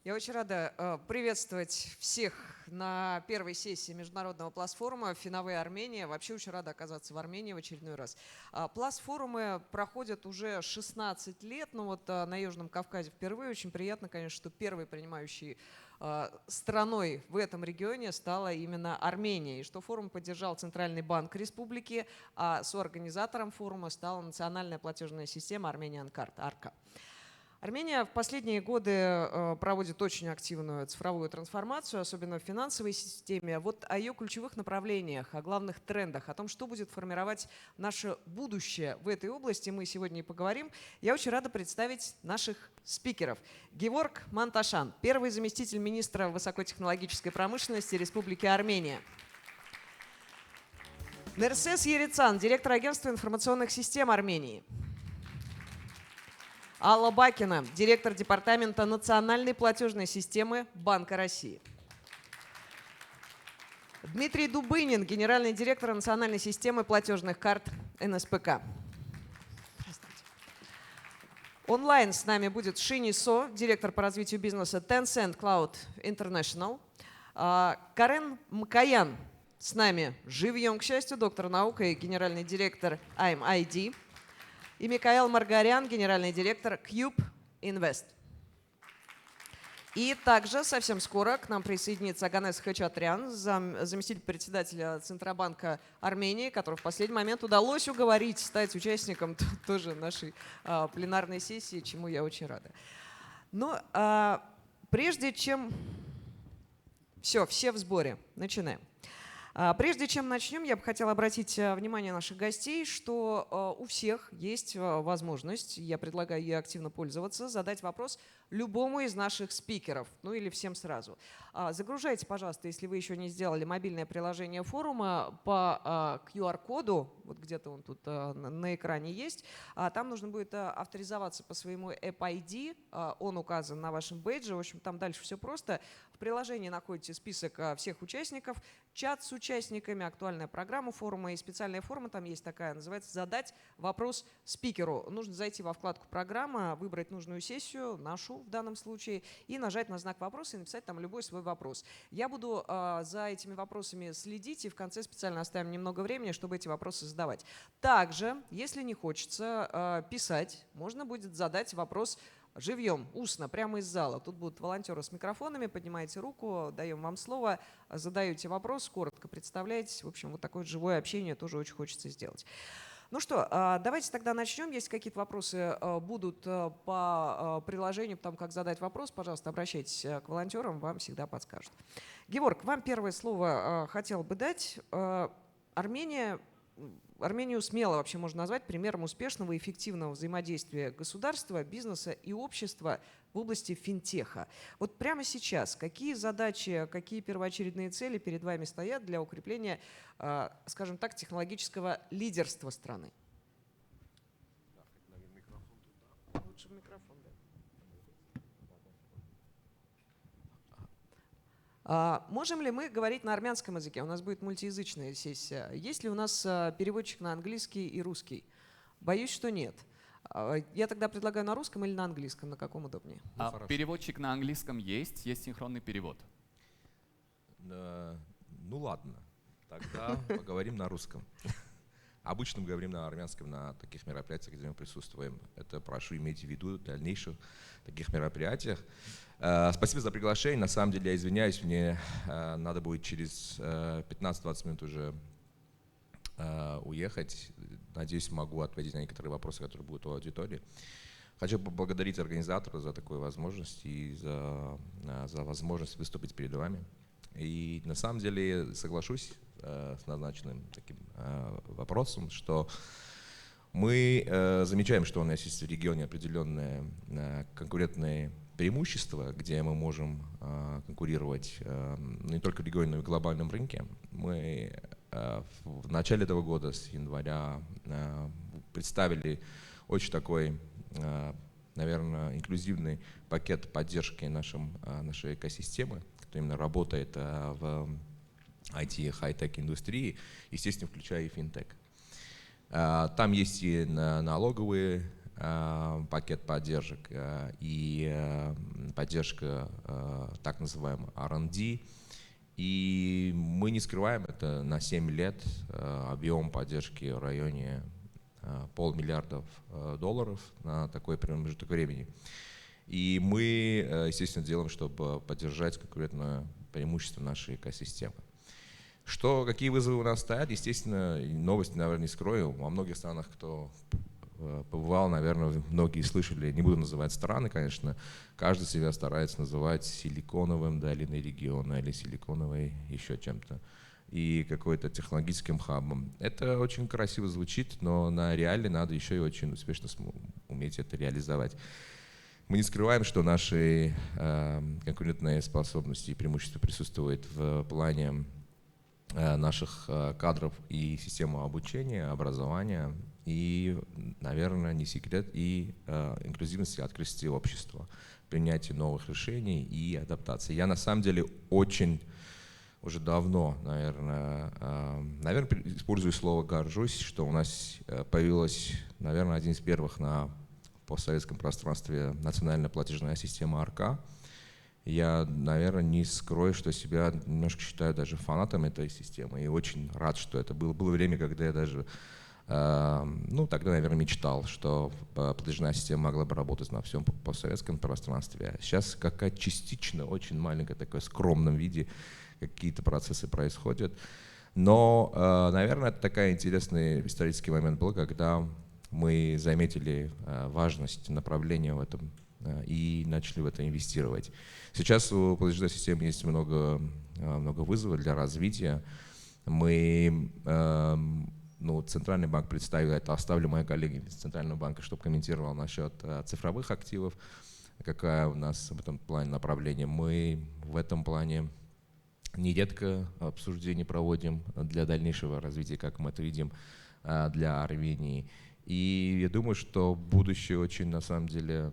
Я очень рада приветствовать всех на первой сессии Международного PLUS Форума «Финовые Армения». Вообще очень рада оказаться в Армении в очередной раз. PLUS Форумы проходят уже 16 лет, но вот на Южном Кавказе впервые. Очень приятно, конечно, что первой принимающей страной в этом регионе стала именно Армения. И что форум поддержал Центральный банк республики, а соорганизатором форума стала национальная платежная система Armenian Card, АРКА. Армения в последние годы проводит очень активную цифровую трансформацию, особенно в финансовой системе. Вот о ее ключевых направлениях, о главных трендах, о том, что будет формировать наше будущее в этой области, мы сегодня и поговорим. Я очень рада представить наших спикеров. Геворг Манташан, первый заместитель министра высокотехнологической промышленности Республики Армения. Нерсес Ерицан, директор агентства информационных систем Армении. Алла Бакина, директор департамента национальной платежной системы Банка России. Дмитрий Дубынин, генеральный директор национальной системы платежных карт НСПК. Онлайн с нами будет Шини Со, директор по развитию бизнеса Tencent Cloud International. Карен Мкаян с нами живьем, к счастью, доктор наук и генеральный директор IMID. И Микаэл Маргарян, генеральный директор Cube Invest. И также совсем скоро к нам присоединится Аганес Хачатрян, заместитель председателя Центробанка Армении, который в последний момент удалось уговорить стать участником тоже нашей пленарной сессии, чему я очень рада. Но прежде чем… Все в сборе. Начинаем. Прежде чем начнем, я бы хотела обратить внимание наших гостей, что у всех есть возможность, я предлагаю ей активно пользоваться, задать вопрос любому из наших спикеров, ну или всем сразу. Загружайте, пожалуйста, если вы еще не сделали мобильное приложение форума по QR-коду, вот где-то он тут на экране есть, там нужно будет авторизоваться по своему App-ID, он указан на вашем бейдже, в общем, там дальше все просто. В приложении находите список всех участников, чат с участниками, актуальная программа форума и специальная форма там есть такая, называется «Задать вопрос спикеру». Нужно зайти во вкладку «Программа», выбрать нужную сессию, нашу в данном случае, и нажать на знак вопроса и написать там любой свой вопрос. Я буду за этими вопросами следить и в конце специально оставим немного времени, чтобы эти вопросы задавать. Также, если не хочется писать, можно будет задать вопрос живьем, устно, прямо из зала. Тут будут волонтеры с микрофонами, поднимаете руку, даем вам слово, задаете вопрос, коротко представляетесь. В общем, вот такое живое общение тоже очень хочется сделать. Ну что, давайте тогда начнем. Если какие-то вопросы будут по приложению, там, как задать вопрос, пожалуйста, обращайтесь к волонтерам, вам всегда подскажут. Геворг, вам первое слово хотел бы дать. Армению смело вообще можно назвать примером успешного и эффективного взаимодействия государства, бизнеса и общества в области финтеха. Вот прямо сейчас какие задачи, какие первоочередные цели перед вами стоят для укрепления, скажем так, технологического лидерства страны? Лучше в микрофон, да. Можем ли мы говорить на армянском языке? У нас будет мультиязычная сессия. Есть ли у нас переводчик на английский и русский? Боюсь, что нет. Я тогда предлагаю на русском или на английском, на каком удобнее? Переводчик на английском есть синхронный перевод. Ну ладно, тогда поговорим на русском. обычно мы говорим на армянском на таких мероприятиях, где мы присутствуем. Это прошу иметь в виду в дальнейших таких мероприятиях. Спасибо за приглашение. На самом деле, я извиняюсь, мне надо будет через 15-20 минут уже уехать. Надеюсь, могу ответить на некоторые вопросы, которые будут у аудитории. Хочу поблагодарить организатора за такую возможность и за возможность выступить перед вами. И на самом деле соглашусь с назначенным таким вопросом, что мы замечаем, что у нас есть в регионе определенные конкурентные преимущества, где мы можем конкурировать не только в регионе, но и в глобальном рынке. Мы в начале этого года, с января, представили очень такой, наверное, инклюзивный пакет поддержки нашей экосистемы, который именно работает в IT, хай-тек индустрии, естественно, включая и финтек. Там есть и налоговый пакет поддержек, и поддержка так называемой R&D. И мы не скрываем, это на 7 лет объем поддержки в районе $500 миллиардов на такой промежуток времени. И мы, естественно, делаем, чтобы поддержать конкурентное преимущество нашей экосистемы. Какие вызовы у нас стоят? Естественно, новости, наверное, не скрою. Во многих странах, кто побывал, наверное, многие слышали, не буду называть страны, конечно, каждый себя старается называть силиконовым долиной региона или силиконовой еще чем-то, и какой-то технологическим хабом. Это очень красиво звучит, но на реале надо еще и очень успешно уметь это реализовать. Мы не скрываем, что наши конкурентные способности и преимущества присутствуют в плане наших кадров и системы обучения, образования, и, наверное, не секрет, и инклюзивности, открытости общества, принятия новых решений и адаптации. Я на самом деле уже давно, наверное, использую слово «горжусь», что у нас появилась, наверное, один из первых на постсоветском пространстве национальная платежная система «Арка». Я, наверное, не скрою, что себя немножко считаю даже фанатом этой системы, и очень рад, что это было. Было время, когда я даже, тогда, наверное, мечтал, что платежная система могла бы работать на всем постсоветском пространстве. Сейчас какая-то частично, очень маленькая, такой скромном виде какие-то процессы происходят. Но, наверное, это такой интересный исторический момент был, когда мы заметили важность направления в этом и начали в это инвестировать. Сейчас у платежной системы есть много вызовов для развития. Центральный банк представил, это оставлю моей коллеге из Центрального банка, чтобы комментировал насчет цифровых активов, какая у нас в этом плане направление. Мы в этом плане нередко обсуждения проводим для дальнейшего развития, как мы это видим для Армении. И я думаю, что будущее очень, на самом деле,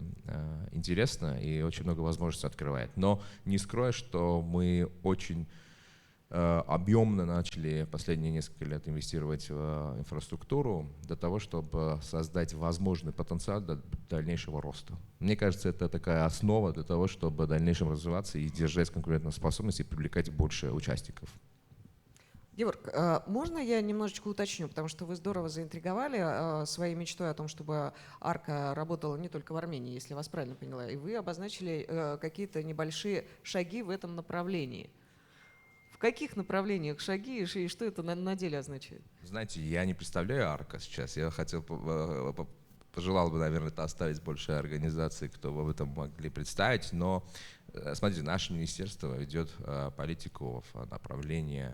интересно и очень много возможностей открывает. Но не скрою, что мы очень объемно начали последние несколько лет инвестировать в инфраструктуру для того, чтобы создать возможный потенциал для дальнейшего роста. Мне кажется, это такая основа для того, чтобы в дальнейшем развиваться и держать конкурентоспособность и привлекать больше участников. Георг, можно я немножечко уточню, потому что вы здорово заинтриговали своей мечтой о том, чтобы Арка работала не только в Армении, если я вас правильно поняла, и вы обозначили какие-то небольшие шаги в этом направлении. В каких направлениях шаги и что это на деле означает? Знаете, я не представляю Арка сейчас. Я пожелал бы, наверное, это оставить больше организаций, кто бы в этом могли представить. Но, смотрите, наше министерство ведет политику в направлении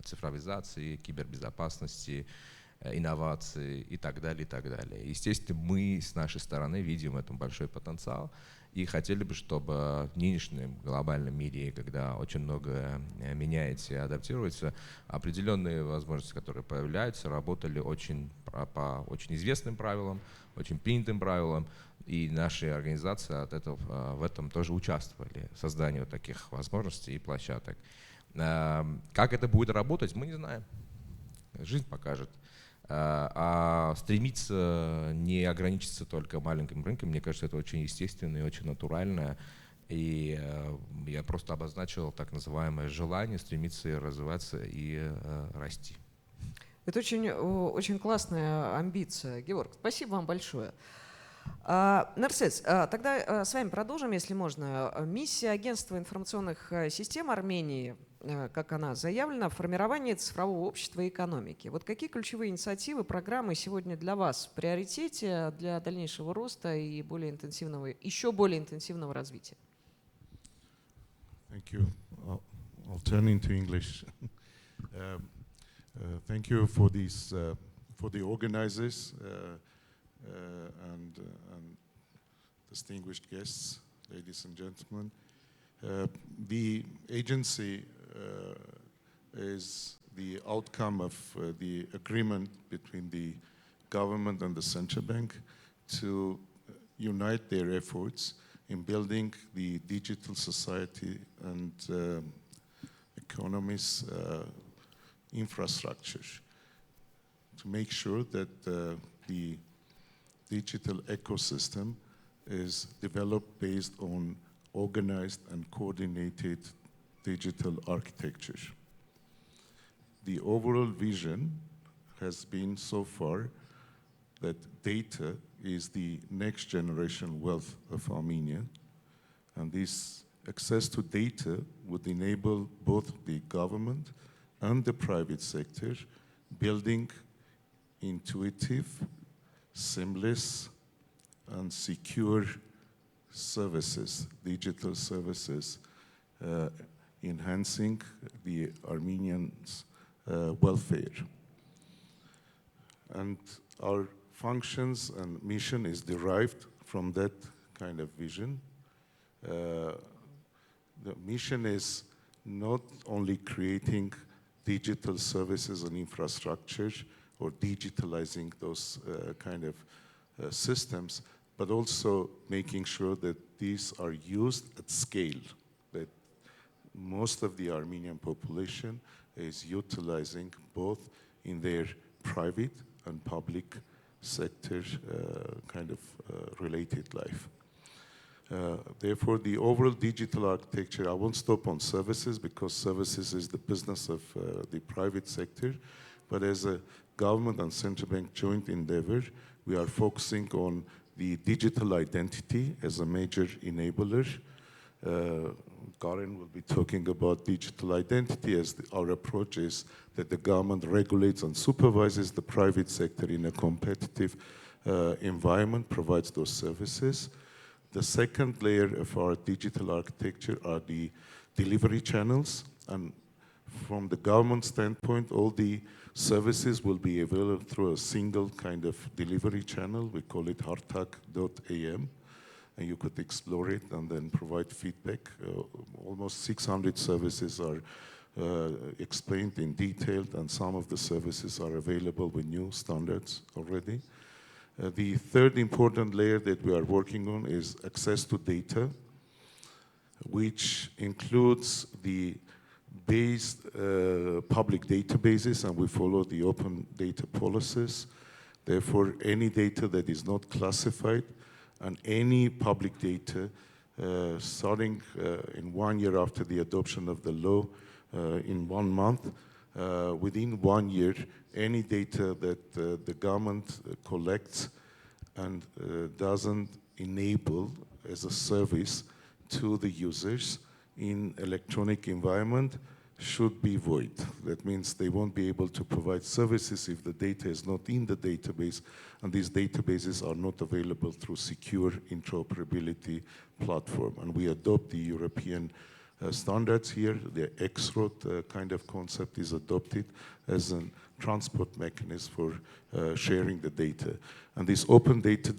цифровизации, кибербезопасности, инноваций и так далее, и так далее. Естественно, мы с нашей стороны видим в этом большой потенциал и хотели бы, чтобы в нынешнем глобальном мире, когда очень много меняется и адаптируется, определенные возможности, которые появляются, работали по очень известным правилам, очень принятым правилам, и наши организации в этом тоже участвовали, в создании вот таких возможностей и площадок. Как это будет работать, мы не знаем. Жизнь покажет. А стремиться не ограничиться только маленьким рынком, мне кажется, это очень естественно и очень натурально. И я просто обозначил так называемое желание стремиться развиваться и расти. Это очень классная амбиция, Георг. Спасибо вам большое. Нарцисс, тогда с вами продолжим, если можно. Миссия Агентства информационных систем Армении, как она заявлена, формирование цифрового общества и экономики. Вот какие ключевые инициативы, программы сегодня для вас в приоритете для дальнейшего роста и еще более интенсивного развития? Thank you. I'll turn into English. Thank you for these, for the organizers and distinguished guests, ladies and gentlemen. The agency is the outcome of the agreement between the government and the central bank to unite their efforts in building the digital society and economy's infrastructure to make sure that the digital ecosystem is developed based on organized and coordinated digital architecture. The overall vision has been so far that data is the next generation wealth of Armenia, and this access to data would enable both the government and the private sector building intuitive, seamless, and secure services, digital services, enhancing the Armenians' welfare. And our functions and mission is derived from that kind of vision. The mission is not only creating digital services and infrastructure or digitalizing those kind of systems, but also making sure that these are used at scale, that most of the Armenian population is utilizing both in their private and public sector kind of related life. Therefore, the overall digital architecture, I won't stop on services because services is the business of the private sector, but as a government and central bank joint endeavor, we are focusing on the digital identity as a major enabler. Karen will be talking about digital identity as our approach is that the government regulates and supervises the private sector in a competitive environment, provides those services. The second layer of our digital architecture are the delivery channels, and from the government standpoint, all the services will be available through a single kind of delivery channel. We call it hartak.am, and you could explore it and then provide feedback. Almost 600 services are explained in detail, and some of the services are available with new standards already. The third important layer that we are working on is access to data, which includes the public databases, and we follow the open data policies. Therefore, any data that is not classified and any public data starting in 1 year after the adoption of the law in 1 month, within 1 year, any data that the government collects and doesn't enable as a service to the users in electronic environment should be void. That means they won't be able to provide services if the data is not in the database, and these databases are not available through secure interoperability platform. And we adopt the European standards here. The X-road kind of concept is adopted as a transport mechanism for sharing the data. And this open data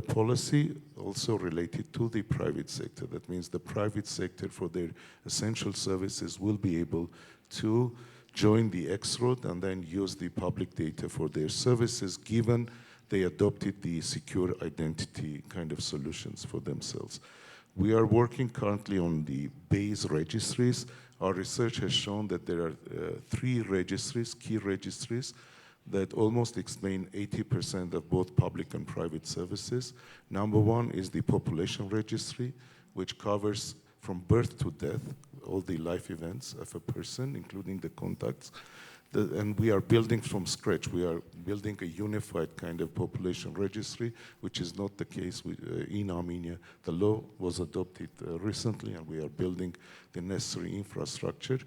policy also related to the private sector. That means the private sector for their essential services will be able to join the X-road and then use the public data for their services, given they adopted the secure identity kind of solutions for themselves. We are working currently on the base registries. Our research has shown that there are 3 registries, key registries, that almost explain 80% of both public and private services. Number 1 is the population registry, which covers from birth to death all the life events of a person, including the contacts. And we are building from scratch. We are building a unified kind of population registry, which is not the case in Armenia. The law was adopted recently, and we are building the necessary infrastructure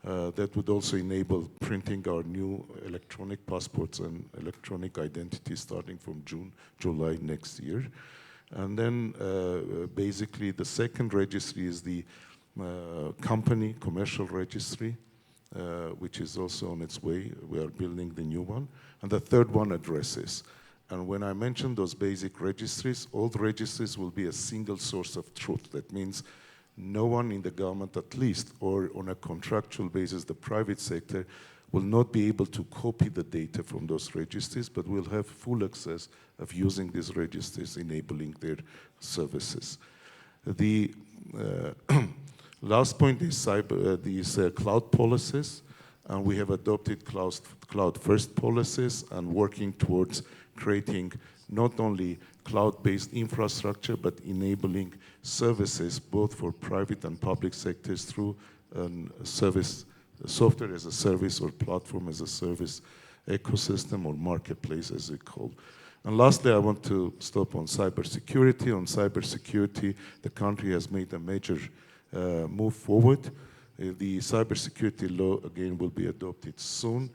that would also enable printing our new electronic passports and electronic identity starting from July next year. And then basically the second registry is the company commercial registry, which is also on its way. We are building the new one. And the third one, addresses. And when I mentioned those basic registries, all the registries will be a single source of truth. That means no one in the government, at least, or on a contractual basis, the private sector, will not be able to copy the data from those registries, but will have full access of using these registries, enabling their services. The last point is these cloud policies, and we have adopted cloud-first policies and working towards creating not only cloud-based infrastructure, but enabling services both for private and public sectors through software as a service or platform as a service ecosystem or marketplace as we call. And lastly, I want to stop on cybersecurity. On cybersecurity, the country has made a major move forward. The cybersecurity law, again, will be adopted soon.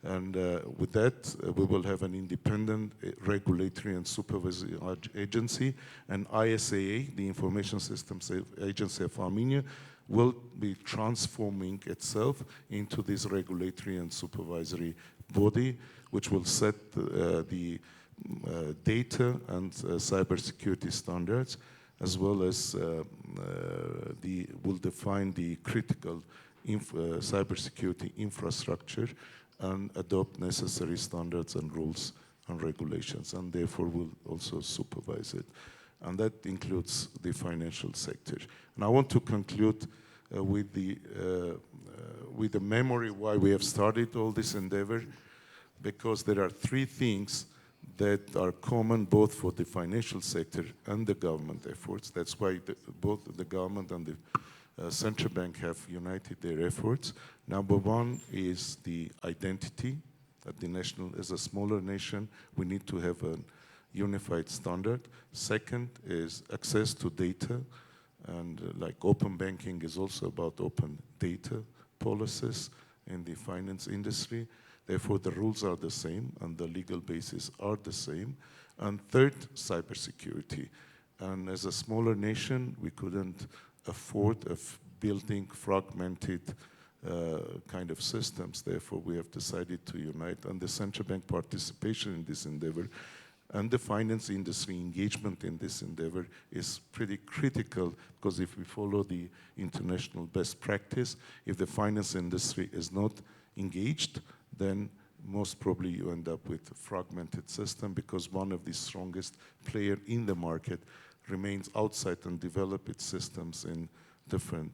And with that, we will have an independent regulatory and supervisory agency. And ISAA, the Information Systems Agency of Armenia, will be transforming itself into this regulatory and supervisory body, which will set the data and cybersecurity standards, as well as will define the critical cybersecurity infrastructure and adopt necessary standards and rules and regulations, and therefore will also supervise it. And that includes the financial sector. And I want to conclude with the memory why we have started all this endeavor, because there are three things that are common both for the financial sector and the government efforts. That's why both the government and the central bank have united their efforts. Number one is the identity at the national. As a smaller nation, we need to have a unified standard. Second is access to data, and like open banking is also about open data policies in the finance industry. Therefore, the rules are the same and the legal basis are the same. And third, cybersecurity. And as a smaller nation, we couldn't afford building fragmented kind of systems. Therefore, we have decided to unite. And the central bank participation in this endeavor and the finance industry engagement in this endeavor is pretty critical, because if we follow the international best practice, if the finance industry is not engaged, then most probably you end up with a fragmented system, because one of the strongest players in the market remains outside and develop its systems in different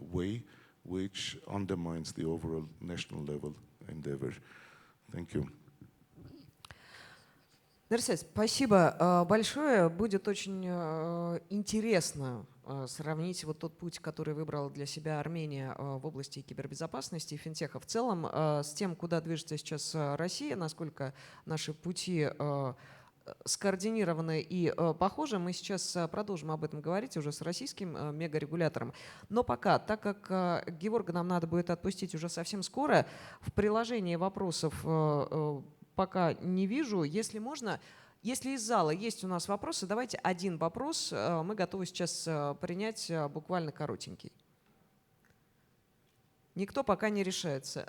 way, which undermines the overall national level endeavor. Thank you. Дарсия, спасибо большое. Будет очень интересно сравнить вот тот путь, который выбрала для себя Армения в области кибербезопасности и финтеха в целом, с тем, куда движется сейчас Россия, насколько наши пути скоординированы и похожи. Мы сейчас продолжим об этом говорить уже с российским мегарегулятором. Но пока, так как Геворга нам надо будет отпустить уже совсем скоро, в приложении вопросов пока не вижу. Если можно, если из зала есть у нас вопросы, давайте один вопрос. Мы готовы сейчас принять буквально коротенький. Никто пока не решается.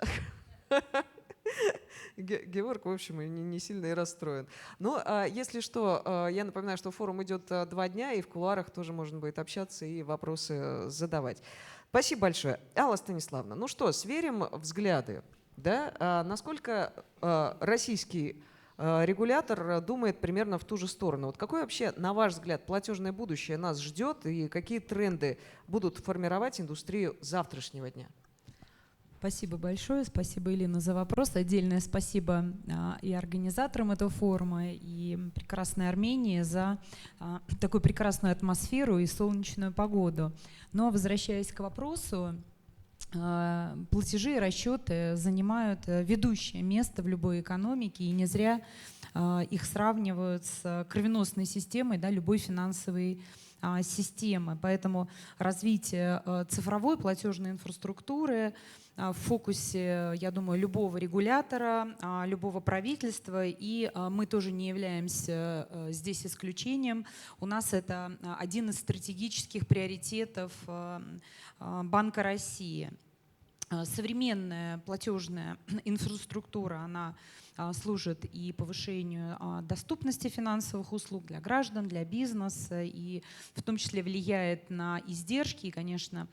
Геворг, в общем, не сильно и расстроен. Но если что, я напоминаю, что форум идет 2 дня, и в кулуарах тоже можно будет общаться и вопросы задавать. Спасибо большое. Алла Станиславовна, ну что, сверим взгляды. Да? Насколько российский регулятор думает примерно в ту же сторону? Вот какое вообще, на ваш взгляд, платежное будущее нас ждет и какие тренды будут формировать индустрию завтрашнего дня? Спасибо большое. Спасибо, Елена, за вопрос. Отдельное спасибо и организаторам этого форума, и прекрасной Армении за такую прекрасную атмосферу и солнечную погоду. Но возвращаясь к вопросу, платежи и расчеты занимают ведущее место в любой экономике, и не зря их сравнивают с кровеносной системой, да, любой финансовой системы. Поэтому развитие цифровой платежной инфраструктуры в фокусе, я думаю, любого регулятора, любого правительства, и мы тоже не являемся здесь исключением. У нас это один из стратегических приоритетов Банка России. Современная платежная инфраструктура, она служит и повышению доступности финансовых услуг для граждан, для бизнеса, и в том числе влияет на издержки. И, конечно,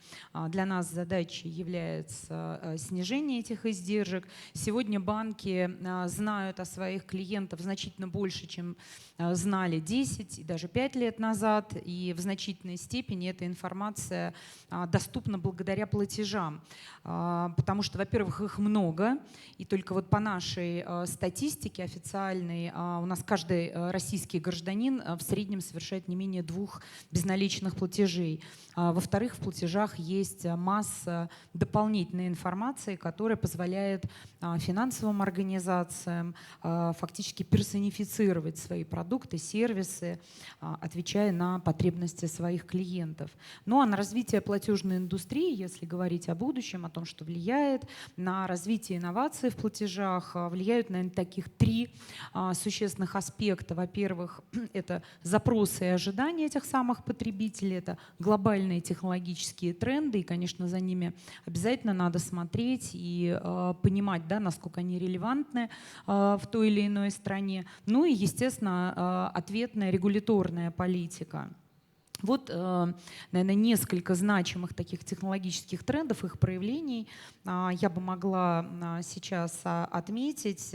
для нас задачей является снижение этих издержек. Сегодня банки знают о своих клиентах значительно больше, чем знали 10 и даже 5 лет назад, и в значительной степени эта информация доступна благодаря платежам. Потому что, во-первых, их много, и только вот по нашей статистике официальной у нас каждый российский гражданин в среднем совершает не менее 2 безналичных платежей. Во-вторых, в платежах есть масса дополнительной информации, которая позволяет финансовым организациям фактически персонифицировать свои продукты, сервисы, отвечая на потребности своих клиентов. Ну а на развитие платежной индустрии, если говорить о будущем, о том, что влияет на развитие инноваций в платежах, влияют, наверное, таких 3 существенных аспекта. Во-первых, это запросы и ожидания этих самых потребителей, это глобальные технологические тренды, и, конечно, за ними обязательно надо смотреть и понимать, да, насколько они релевантны в той или иной стране. Ну и, естественно, ответная регуляторная политика. Вот, наверное, несколько значимых таких технологических трендов, их проявлений я бы могла сейчас отметить,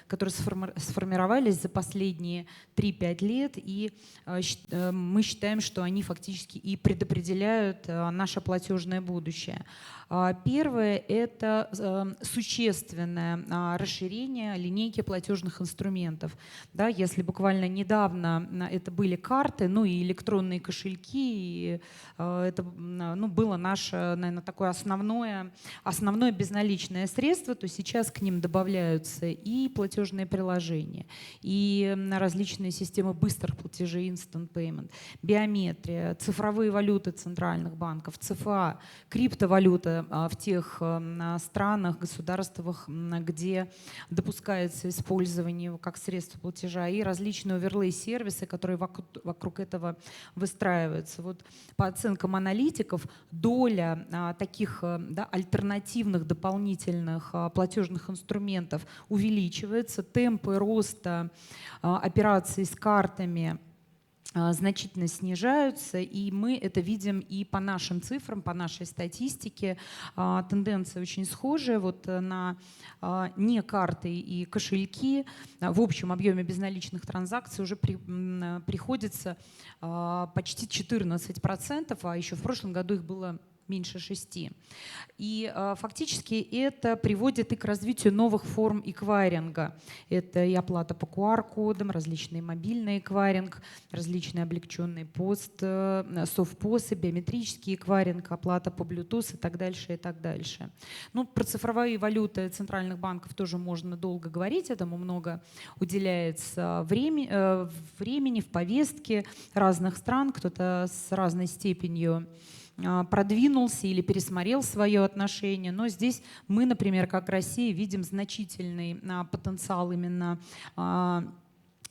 которые сформировались за последние 3-5 лет, и мы считаем, что они фактически и предопределяют наше платежное будущее. Первое – это существенное расширение линейки платежных инструментов. Да, если буквально недавно это были карты, ну и электронные кошельки, и это было наше, наверное, такое основное безналичное средство, то сейчас к ним добавляются и платежные приложения, и различные системы быстрых платежей, instant payment, биометрия, цифровые валюты центральных банков, ЦФА, криптовалюта в тех странах, государствах, где допускается использование его как средство платежа, и различные оверлей-сервисы, которые вокруг этого выстраиваются. Вот по оценкам аналитиков, доля таких, да, альтернативных дополнительных платежных инструментов увеличивается, темпы роста операций с картами значительно снижаются, и мы это видим и по нашим цифрам, по нашей статистике. Тенденция очень схожая. Вот на не карты и кошельки в общем объеме безналичных транзакций уже приходится почти 14%, а еще в прошлом году их было меньше 6%. И фактически это приводит и к развитию новых форм эквайринга. Это и оплата по QR-кодам, различные мобильные эквайринг, различные облегченные софтпосы, биометрический эквайринг, оплата по Bluetooth и так дальше, и так дальше. Ну, про цифровые валюты центральных банков тоже можно долго говорить, этому много уделяется времени в повестке разных стран, кто-то с разной степенью продвинулся или пересмотрел свое отношение. Но здесь мы, например, как Россия, видим значительный потенциал именно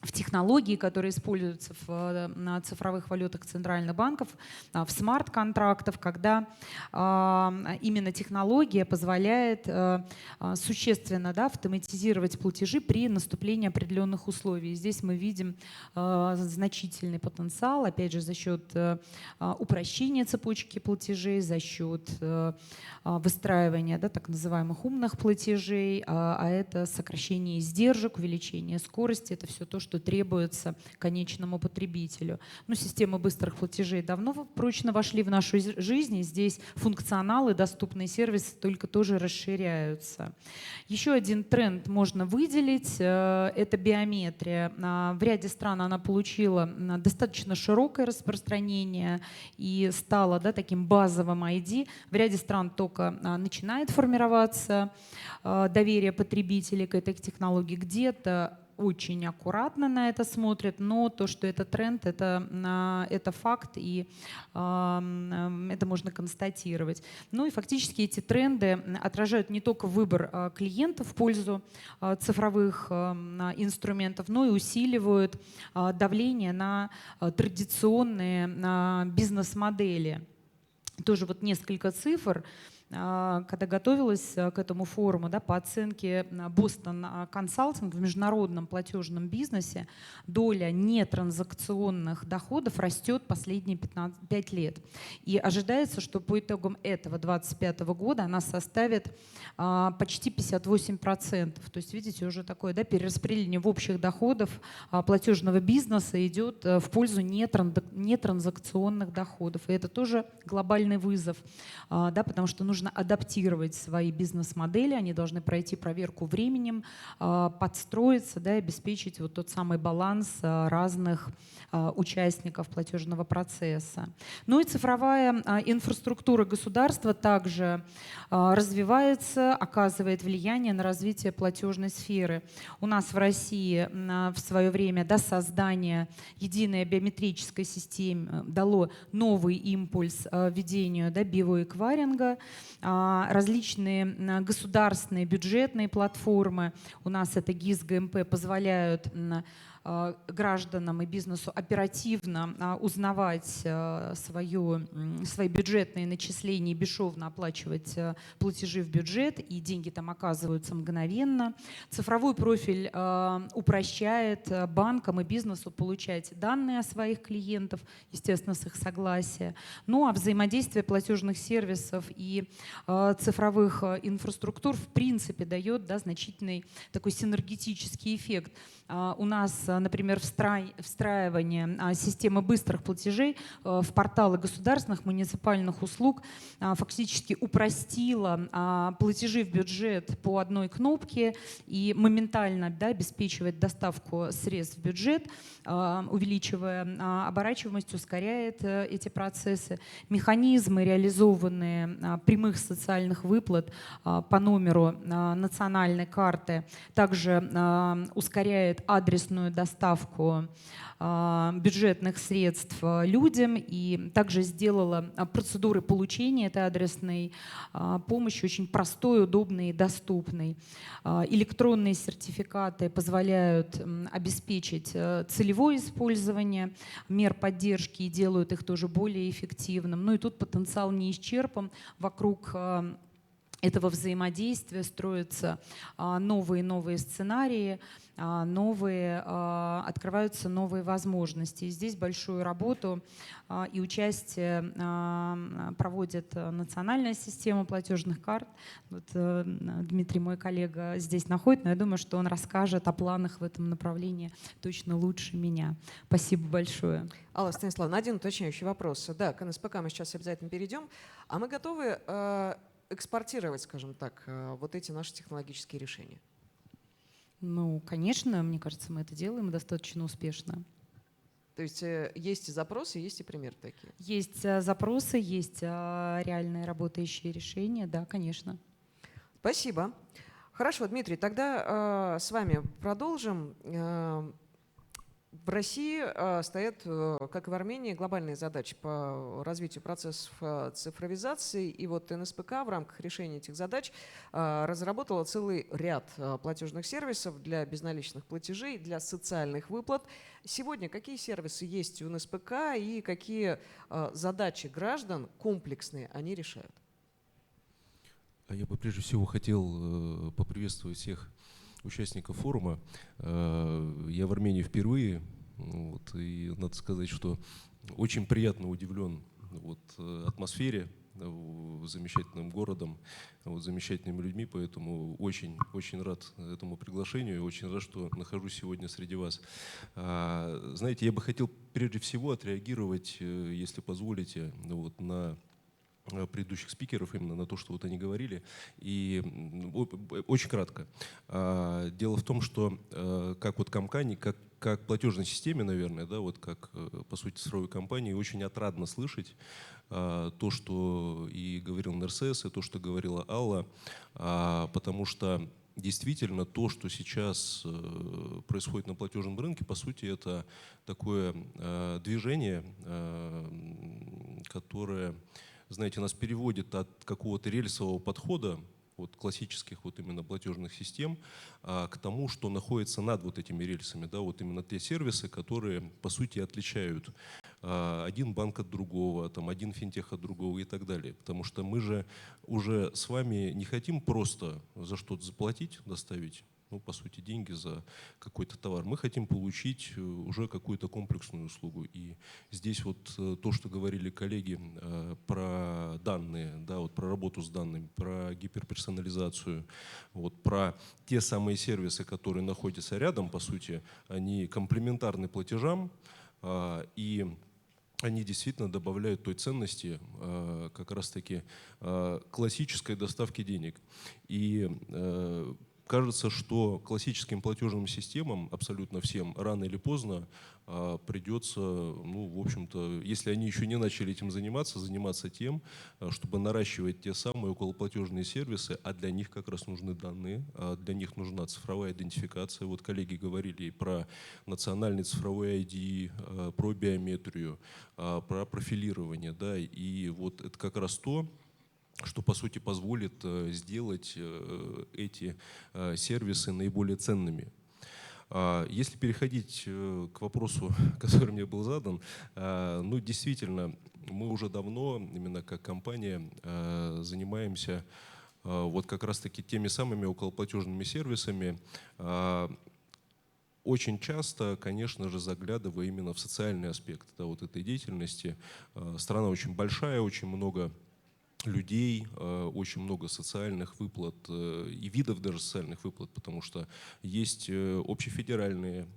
в технологии, которые используются на цифровых валютах центральных банков, в смарт-контрактах, когда именно технология позволяет существенно, да, автоматизировать платежи при наступлении определенных условий. Здесь мы видим значительный потенциал, опять же, за счет упрощения цепочки платежей, за счет выстраивания, да, так называемых умных платежей, а это сокращение издержек, увеличение скорости, это все то, что что требуется конечному потребителю. Ну, системы быстрых платежей давно прочно вошли в нашу жизнь, и здесь функционалы, доступные сервисы только тоже расширяются. Еще один тренд можно выделить – это биометрия. В ряде стран она получила достаточно широкое распространение и стала, да, таким базовым ID. В ряде стран только начинает формироваться доверие потребителей к этой технологии. Где-то очень аккуратно на это смотрят, но то, что это тренд, это факт, и это можно констатировать. Ну и фактически эти тренды отражают не только выбор клиентов в пользу цифровых инструментов, но и усиливают давление на традиционные бизнес-модели. Тоже вот несколько цифр. Когда готовилась к этому форуму, да, по оценке Boston Consulting в международном платежном бизнесе, доля нетранзакционных доходов растет последние 5 лет. И ожидается, что по итогам этого 2025 года она составит почти 58%. То есть, видите, уже такое, да, перераспределение в общих доходов платежного бизнеса идет в пользу нетранзакционных доходов. И это тоже глобальный вызов, да, потому что нужно адаптировать свои бизнес-модели, они должны пройти проверку временем, подстроиться, да, и обеспечить вот тот самый баланс разных участников платежного процесса. Ну и цифровая инфраструктура государства также развивается, оказывает влияние на развитие платежной сферы. У нас в России в свое время, да, создание единой биометрической системы дало новый импульс введению, да, биоэквайринга. Различные государственные бюджетные платформы, у нас это ГИС, ГМП, позволяют гражданам и бизнесу оперативно узнавать свои бюджетные начисления и бесшовно оплачивать платежи в бюджет, и деньги там оказываются мгновенно. Цифровой профиль упрощает банкам и бизнесу получать данные о своих клиентах, естественно, с их согласия. Ну а взаимодействие платежных сервисов и цифровых инфраструктур в принципе дает, да, значительный такой синергетический эффект. У нас, например, встраивание системы быстрых платежей в порталы государственных муниципальных услуг фактически упростило платежи в бюджет по одной кнопке и моментально, да, обеспечивает доставку средств в бюджет, увеличивая оборачиваемость, ускоряет эти процессы. Механизмы, реализованные прямых социальных выплат по номеру национальной карты, также ускоряет адресную доставку бюджетных средств людям и также сделала процедуры получения этой адресной помощи очень простой, удобной и доступной. Электронные сертификаты позволяют обеспечить целевое использование мер поддержки и делают их тоже более эффективным. Ну и тут потенциал не исчерпан. Вокруг этого взаимодействия строятся новые и новые сценарии, открываются новые возможности. И здесь большую работу и участие проводит национальная система платежных карт. Вот, Дмитрий, мой коллега, здесь находится, но я думаю, что он расскажет о планах в этом направлении точно лучше меня. Спасибо большое. Алла Станиславовна, один уточняющий вопрос. Да, к НСПК мы сейчас обязательно перейдем. А мы готовы экспортировать, скажем так, вот эти наши технологические решения? Ну, конечно, мне кажется, мы это делаем достаточно успешно. То есть есть и запросы, есть и примеры такие? Есть запросы, есть реальные работающие решения, да, конечно. Спасибо. Хорошо, Дмитрий, тогда с вами продолжим. В России стоят, как и в Армении, глобальные задачи по развитию процессов цифровизации. И вот НСПК в рамках решения этих задач разработала целый ряд платежных сервисов для безналичных платежей, для социальных выплат. Сегодня какие сервисы есть у НСПК и какие задачи граждан комплексные они решают? Я бы прежде всего хотел поприветствовать всех участников форума. Я в Армении впервые, вот, и надо сказать, что очень приятно удивлен вот, атмосфере замечательным городом, замечательными людьми, поэтому очень рад этому приглашению и очень рад, что нахожусь сегодня среди вас. Знаете, я бы хотел прежде всего отреагировать, если позволите, на предыдущих спикеров, именно на то, что они говорили. И очень кратко. Дело в том, что как компании, как платежной системе, наверное, как по сути цифровой компании, очень отрадно слышать то, что и говорил Нерсес, и то, что говорила Алла, потому что действительно то, что сейчас происходит на платежном рынке, по сути, это такое движение, которое, знаете, нас переводит от какого-то рельсового подхода, классических именно платежных систем, к тому, что находится над этими рельсами, именно те сервисы, которые по сути отличают один банк от другого, один финтех от другого и так далее. Потому что мы же уже с вами не хотим просто за что-то заплатить, доставить, по сути, деньги за какой-то товар. Мы хотим получить уже какую-то комплексную услугу. И здесь то, что говорили коллеги про данные, про работу с данными, про гиперперсонализацию, про те самые сервисы, которые находятся рядом, по сути, они комплементарны платежам, и они действительно добавляют той ценности как раз-таки классической доставки денег. И кажется, что классическим платежным системам, абсолютно всем, рано или поздно придется, в общем-то, если они еще не начали этим заниматься тем, чтобы наращивать те самые околоплатежные сервисы, а для них как раз нужны данные, а для них нужна цифровая идентификация. Коллеги говорили и про национальный цифровой ID, про биометрию, про профилирование, и это как раз то, что по сути позволит сделать эти сервисы наиболее ценными. Если переходить к вопросу, который мне был задан, действительно, мы уже давно, именно как компания, занимаемся как раз-таки теми самыми околоплатежными сервисами, очень часто, конечно же, заглядывая именно в социальный аспект этой деятельности. Страна очень большая, очень много людей, очень много социальных выплат и видов даже социальных выплат, потому что есть общефедеральные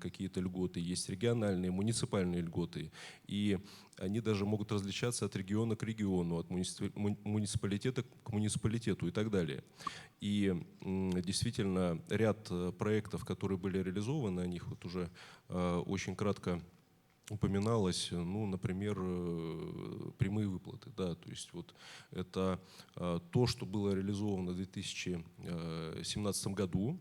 какие-то льготы, есть региональные, муниципальные льготы, и они даже могут различаться от региона к региону, от муниципалитета к муниципалитету и так далее. И действительно ряд проектов, которые были реализованы, о них уже очень кратко упоминалось, например, прямые выплаты. То есть это то, что было реализовано в 2017 году.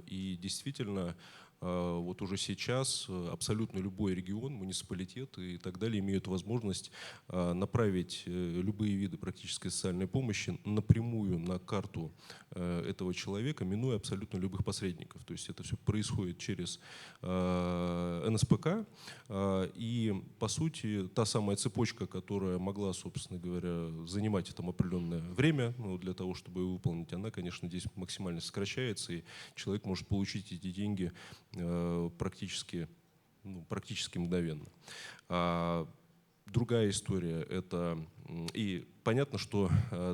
И действительно, уже сейчас абсолютно любой регион, муниципалитет и так далее имеют возможность направить любые виды практической социальной помощи напрямую на карту этого человека, минуя абсолютно любых посредников. То есть это все происходит через НСПК. И, по сути, та самая цепочка, которая могла, собственно говоря, занимать определенное время для того, чтобы ее выполнить, она, конечно, здесь максимально сокращается, и человек может получить эти деньги практически мгновенно. Другая история – это, и понятно, что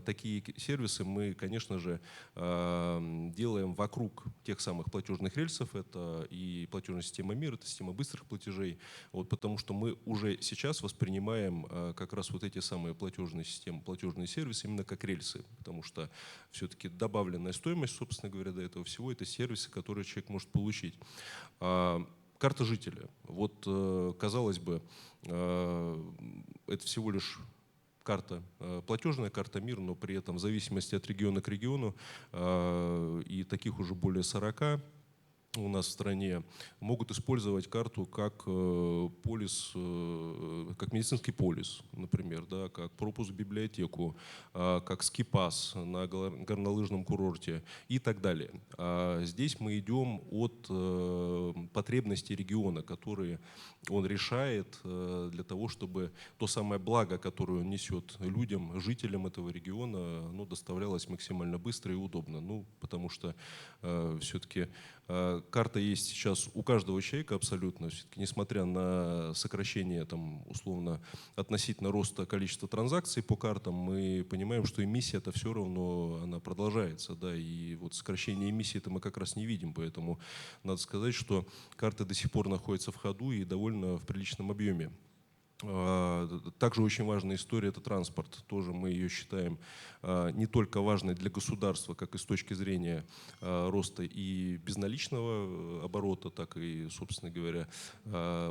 такие сервисы мы, конечно же, делаем вокруг тех самых платежных рельсов, это и платежная система МИР, это система быстрых платежей, потому что мы уже сейчас воспринимаем как раз эти самые платежные системы, платежные сервисы именно как рельсы, потому что все-таки добавленная стоимость, собственно говоря, до этого всего – это сервисы, которые человек может получить. Карта жителя. Казалось бы, это всего лишь карта, платежная карта МИР, но при этом в зависимости от региона к региону, и таких уже более 40 у нас в стране, могут использовать карту как полис, как медицинский полис, например, как пропуск в библиотеку, как ски-пас на горнолыжном курорте и так далее. Здесь мы идем от потребностей региона, которые он решает для того, чтобы то самое благо, которое он несет людям, жителям этого региона, оно доставлялось максимально быстро и удобно. Потому что все-таки Карта есть сейчас у каждого человека абсолютно. Все-таки, несмотря на сокращение, там, условно, относительно роста количества транзакций по картам, мы понимаем, что эмиссия это все равно она продолжается. Да, и вот сокращение эмиссии это мы как раз не видим. Поэтому надо сказать, что карты до сих пор находятся в ходу и довольно в приличном объеме. Также очень важная история – это транспорт. Тоже мы ее считаем не только важной для государства, как и с точки зрения роста и безналичного оборота, так и, собственно говоря,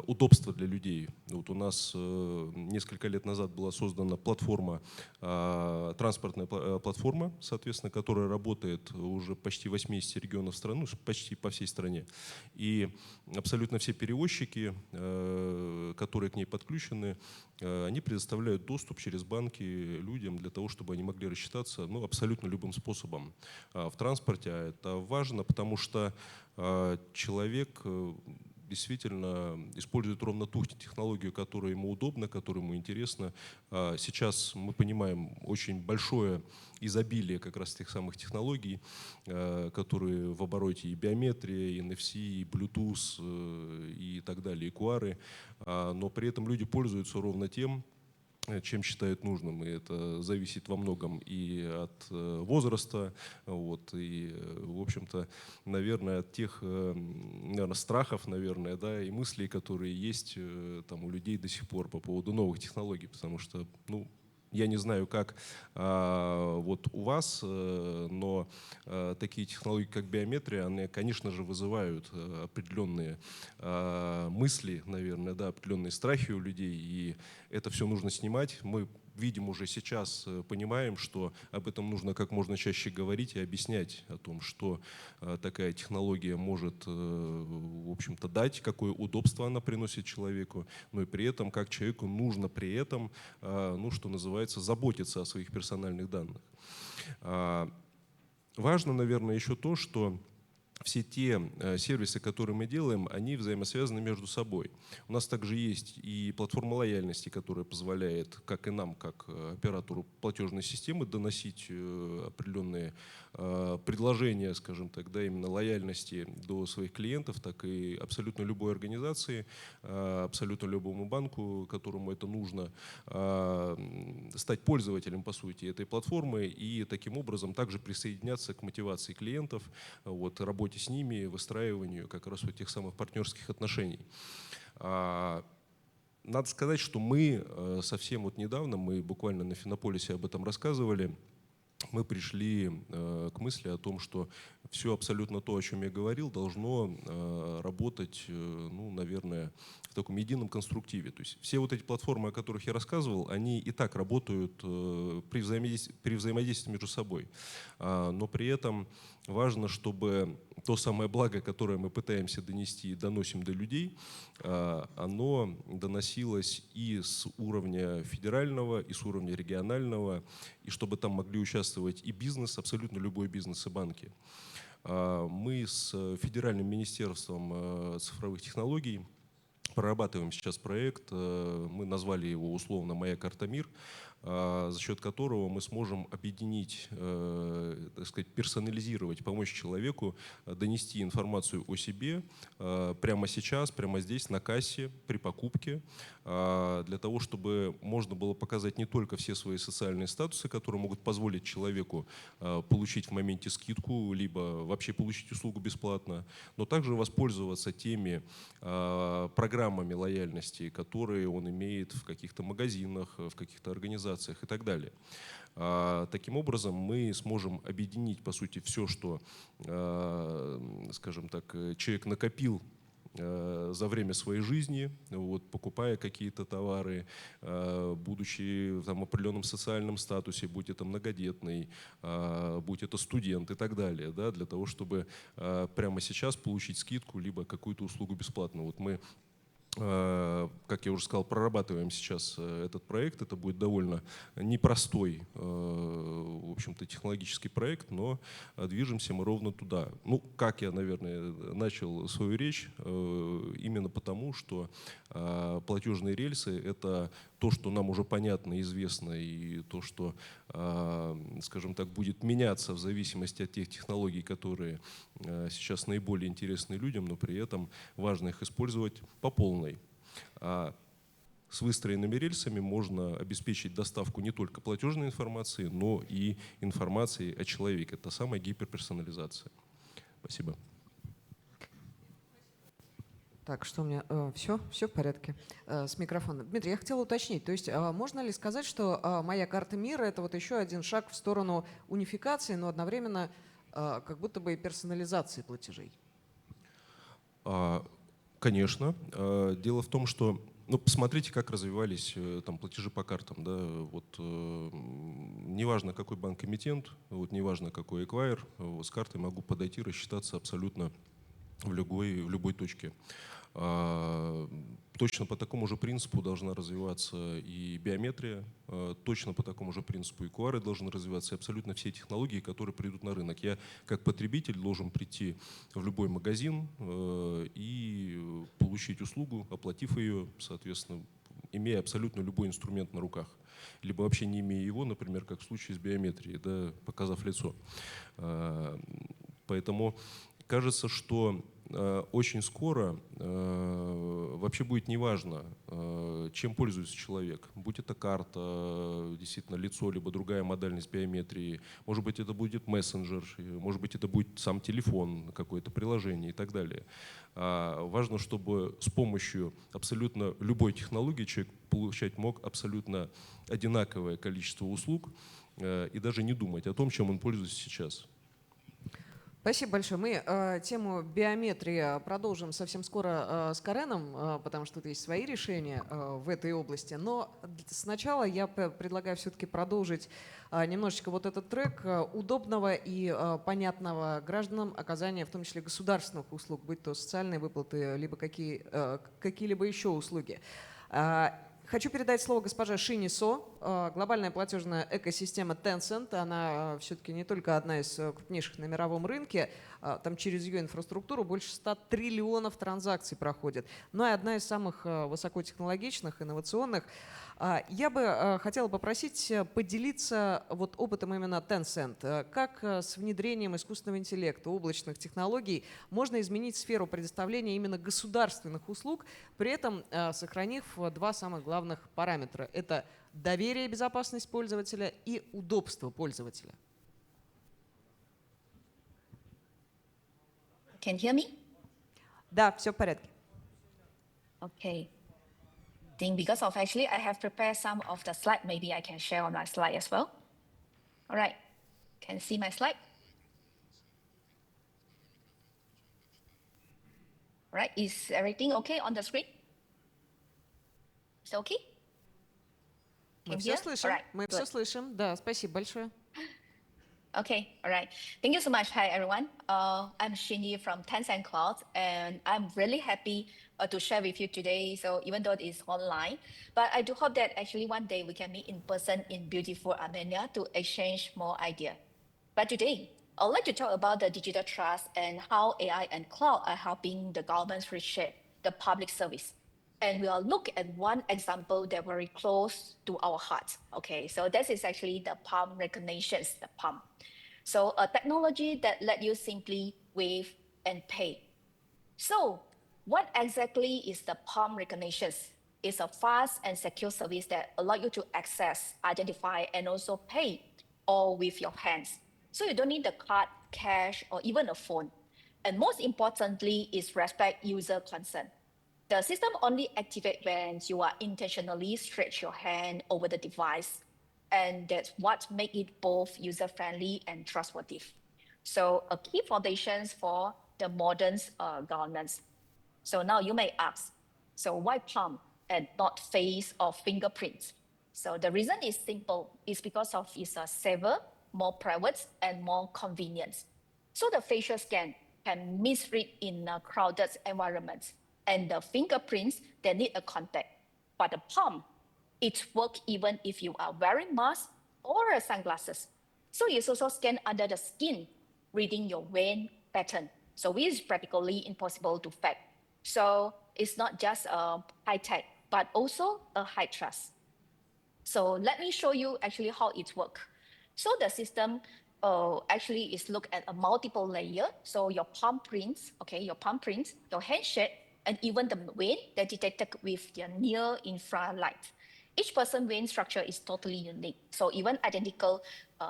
удобства для людей. Вот у нас несколько лет назад была создана платформа, транспортная платформа, соответственно, которая работает уже почти в 80 регионов страны, почти по всей стране. И абсолютно все перевозчики, которые к ней подключены, они предоставляют доступ через банки людям для того, чтобы они могли рассчитаться абсолютно любым способом в транспорте. А это важно, потому что человек действительно использует ровно ту технологию, которая ему удобна, которая ему интересна. Сейчас мы понимаем очень большое изобилие как раз тех самых технологий, которые в обороте: и биометрия, и NFC, и Bluetooth, и так далее, и QR. Но при этом люди пользуются ровно тем, чем считают нужным. И это зависит во многом и от возраста, вот, и, в общем-то, наверное, от тех страхов, наверное, да, и мыслей, которые есть там у людей до сих пор по поводу новых технологий. Потому что, я не знаю, как вот у вас, но такие технологии, как биометрия, они, конечно же, вызывают определенные мысли, наверное, да, определенные страхи у людей, и это все нужно снимать. Мы видим уже сейчас, понимаем, что об этом нужно как можно чаще говорить и объяснять о том, что такая технология может, в общем-то, дать, какое удобство она приносит человеку, но и при этом, как человеку нужно при этом, что называется, заботиться о своих персональных данных. Важно, наверное, еще то, что все те сервисы, которые мы делаем, они взаимосвязаны между собой. У нас также есть и платформа лояльности, которая позволяет как и нам, как оператору платежной системы, доносить определенные предложения, скажем так, да, именно лояльности до своих клиентов, так и абсолютно любой организации, абсолютно любому банку, которому это нужно, стать пользователем, по сути, этой платформы и таким образом также присоединяться к мотивации клиентов, вот, работе с ними, выстраиванию как раз вот тех самых партнерских отношений. Надо сказать, что мы совсем вот недавно, мы буквально на Финополисе об этом рассказывали, мы пришли к мысли о том, что все абсолютно то, о чем я говорил, должно работать, наверное, в таком едином конструктиве. То есть все вот эти платформы, о которых я рассказывал, они и так работают при взаимодействии между собой. Но при этом важно, чтобы то самое благо, которое мы пытаемся донести и доносим до людей, оно доносилось и с уровня федерального, и с уровня регионального, и чтобы там могли участвовать и бизнес, абсолютно любой бизнес и банки. Мы с Федеральным министерством цифровых технологий прорабатываем сейчас проект, мы назвали его условно «Моя карта МИР», за счет которого мы сможем объединить, так сказать, персонализировать, помочь человеку донести информацию о себе прямо сейчас, прямо здесь, на кассе, при покупке, для того, чтобы можно было показать не только все свои социальные статусы, которые могут позволить человеку получить в моменте скидку, либо вообще получить услугу бесплатно, но также воспользоваться теми программами лояльности, которые он имеет в каких-то магазинах, в каких-то организациях и так далее. Таким образом, мы сможем объединить, по сути, все, что, скажем так, человек накопил за время своей жизни, вот, покупая какие-то товары, будучи в определенном социальном статусе, будь это многодетный, будь это студент и так далее, да, для того, чтобы прямо сейчас получить скидку либо какую-то услугу бесплатно. Вот мы как я уже сказал, прорабатываем сейчас этот проект. Это будет довольно непростой, в общем-то, технологический проект, но движемся мы ровно туда. Ну, как я, наверное, начал свою речь, именно потому, что платежные рельсы — это то, что нам уже понятно, известно, и то, что, скажем так, будет меняться в зависимости от тех технологий, которые сейчас наиболее интересны людям, но при этом важно их использовать по полной. С выстроенными рельсами можно обеспечить доставку не только платежной информации, но и информации о человеке. Это самая гиперперсонализация. Спасибо. Так, что у меня? Все в порядке с микрофоном. Дмитрий, я хотела уточнить, то есть можно ли сказать, что моя карта мира — это вот еще один шаг в сторону унификации, но одновременно как будто бы и персонализации платежей? Конечно. Дело в том, что, ну, посмотрите, как развивались там платежи по картам. Да? Вот, неважно, какой банк-эмитент, вот, неважно, какой эквайр, вот, с картой могу подойти, рассчитаться абсолютно в любой точке. Точно по такому же принципу должна развиваться и биометрия, точно по такому же принципу и QR должны развиваться, и абсолютно все технологии, которые придут на рынок. Я как потребитель должен прийти в любой магазин и получить услугу, оплатив ее, соответственно, имея абсолютно любой инструмент на руках. Либо вообще не имея его, например, как в случае с биометрией, да, показав лицо. Поэтому кажется, что очень скоро вообще будет неважно, чем пользуется человек. Будь это карта, действительно лицо, либо другая модальность биометрии. Может быть, это будет мессенджер, может быть, это будет сам телефон, какое-то приложение и так далее. Важно, чтобы с помощью абсолютно любой технологии человек получать мог абсолютно одинаковое количество услуг и даже не думать о том, чем он пользуется сейчас. Спасибо большое. Мы тему биометрии продолжим совсем скоро с Кареном, потому что тут есть свои решения в этой области. Но сначала я предлагаю все-таки продолжить немножечко вот этот трек удобного и понятного гражданам оказания, в том числе государственных услуг, будь то социальные выплаты, либо какие-либо еще услуги. Хочу передать слово госпоже Шини Со, глобальная платежная экосистема Tencent. Она все-таки не только одна из крупнейших на мировом рынке, там через ее инфраструктуру больше 100 триллионов транзакций проходит, но и одна из самых высокотехнологичных, инновационных. Я бы хотела попросить поделиться вот опытом именно Tencent. Как с внедрением искусственного интеллекта, облачных технологий можно изменить сферу предоставления именно государственных услуг, при этом сохранив два самых главных параметра. Это доверие и безопасность пользователя и удобство пользователя. Can you hear me? Да, все в порядке. Okay. I think because of actually I have prepared some of the slide, maybe I can share on my slide as well. All right, can you see my slide? All right, is everything okay on the screen? Is it okay? Мы все слышим, мы все слышим. Да, спасибо большое. Okay, all right. Thank you so much. Hi, everyone. I'm Shinyi from Tencent Cloud, and I'm really happy to share with you today. So even though it's online, but I do hope that actually one day we can meet in person in beautiful Armenia to exchange more ideas. But today, I'd like to talk about the digital trust and how AI and cloud are helping the governments reshape the public service. And we'll look at one example that very close to our hearts. Okay, so this is actually the palm recognitions, the palm. So a technology that let you simply wave and pay. So what exactly is the palm recognition? It's a fast and secure service that allow you to access, identify, and also pay all with your hands. So you don't need the card, cash, or even a phone. And most importantly is respect user consent. The system only activates when you are intentionally stretch your hand over the device. And that's what makes it both user-friendly and trustworthy. So a key foundations for the modern governance. So now you may ask, so why palm and not face or fingerprints? So the reason is simple. It's because of it's safer, more private, and more convenient. So the facial scan can misread in crowded environments. and the fingerprints, they need a contact. But the palm, it works even if you are wearing mask or sunglasses. So it's also scanned under the skin, reading your vein pattern. So it is practically impossible to fake. So it's not just a high tech, but also a high trust. So let me show you actually how it works. So the system actually is look at a multiple layer. So your palm prints, okay, your palm prints, your handshake, and even the vein that detected with the near infrared light. Each person vein structure is totally unique. So even identical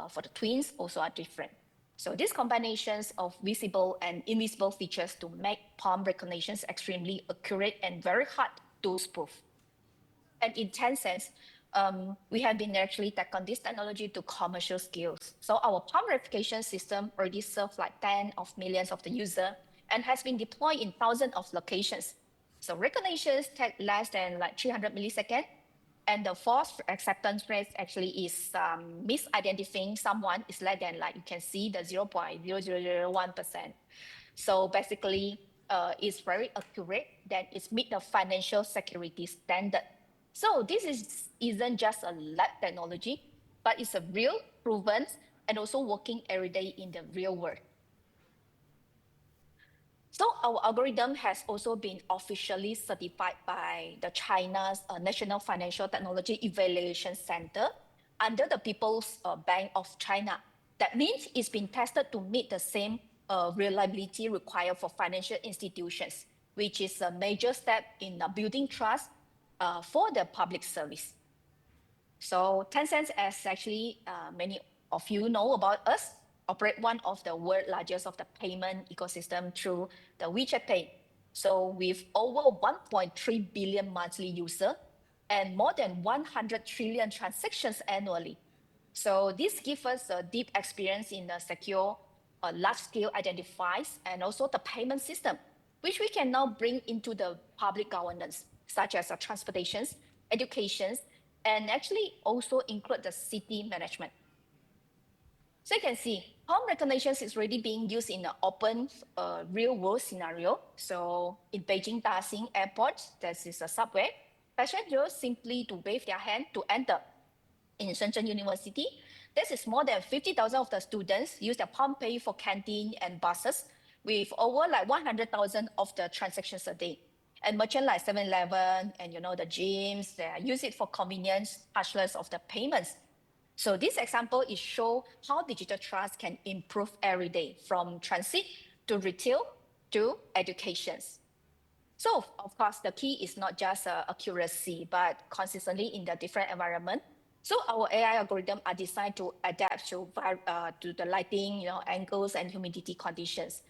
for the twins also are different. So these combinations of visible and invisible features to make palm recognitions extremely accurate and very hard to spoof. And in Tencent, we have been actually taken this technology to commercial skills. So our palm verification system already serves like 10 of millions of the user and has been deployed in thousands of locations. So recognitions take less than like 300 milliseconds. And the false acceptance rate actually is misidentifying someone is less than, like you can see, the 0.0001%. So basically, it's very accurate that it's meet the financial security standard. So this isn't just a lab technology, but it's a real, proven, and also working every day in the real world. So our algorithm has also been officially certified by the China's National Financial Technology Evaluation Center under the People's Bank of China. That means it's been tested to meet the same reliability required for financial institutions, which is a major step in building trust for the public service. So Tencent, as actually many of you know about us, operate one of the world's largest of the payment ecosystem through the WeChat Pay. So with over 1.3 billion monthly users and more than 100 trillion transactions annually. So this gives us a deep experience in the secure, large-scale identifiers and also the payment system, which we can now bring into the public governance, such as transportations, educations, and actually also include the city management. So you can see, palm recognition is already being used in an open real-world scenario. So in Beijing Daxing Airport, this is a subway. Passengers simply to wave their hand to enter. In Shenzhen University, this is more than 50,000 of the students use the palm pay for canteen and buses, with over like 100,000 of the transactions a day. And merchant like 7-Eleven and the gyms, they use it for convenience, touchless of the payments. So this example is show how digital trust can improve every day, from transit to retail to education. So of course, the key is not just accuracy, but consistently in the different environment. So our AI algorithms are designed to adapt to the lighting, angles and humidity conditions.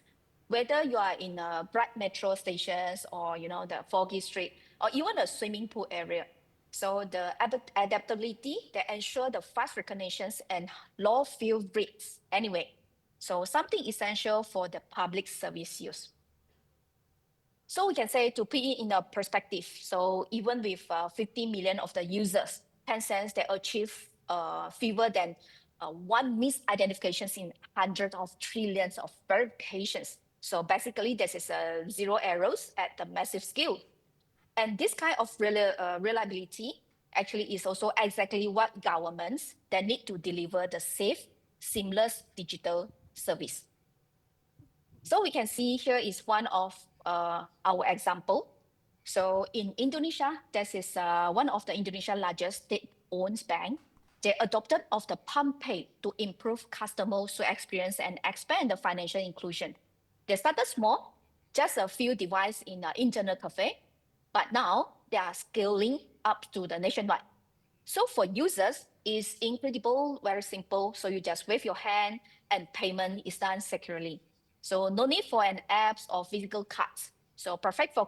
Whether you are in bright metro stations or the foggy street or even a swimming pool area. So the adaptability that ensure the fast recognitions and low field rates anyway. So something essential for the public service use. So we can say, to put it in a perspective, so even with 50 million of the users, Tencent, they achieve fewer than 1 misidentifications in hundreds of trillions of verifications. So basically, this is 0 errors at the massive scale. And this kind of reliability actually is also exactly what governments that need to deliver the safe, seamless digital service. So we can see here is one of our example. So in Indonesia, this is one of the Indonesia's largest state-owned bank. They adopted of the palm pay to improve customer experience and expand the financial inclusion. They started small, just a few devices in an internet cafe, but now they are scaling up to the nationwide. So for users, it's incredible, very simple. So you just wave your hand and payment is done securely. So no need for an apps or physical cards. So perfect for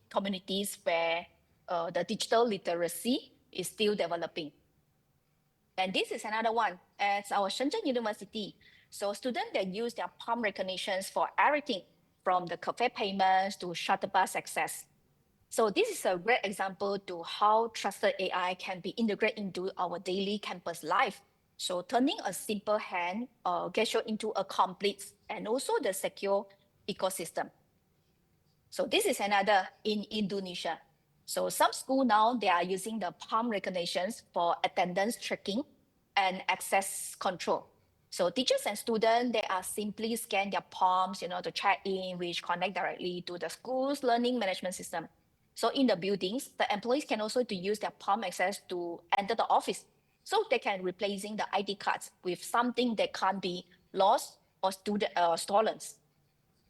communities where the digital literacy is still developing. And this is another one at our Shenzhen University. So students that use their palm recognitions for everything from the cafe payments to shuttle bus access. So this is a great example to how trusted AI can be integrated into our daily campus life. So turning a simple hand gesture into a complete and also the secure ecosystem. So this is another in Indonesia. So some school now, they are using the palm recognitions for attendance tracking and access control. So teachers and students, they are simply scan their palms, to check in, which connect directly to the school's learning management system. So in the buildings, the employees can also use their palm access to enter the office. So they can replacing the ID cards with something that can't be lost or stolen.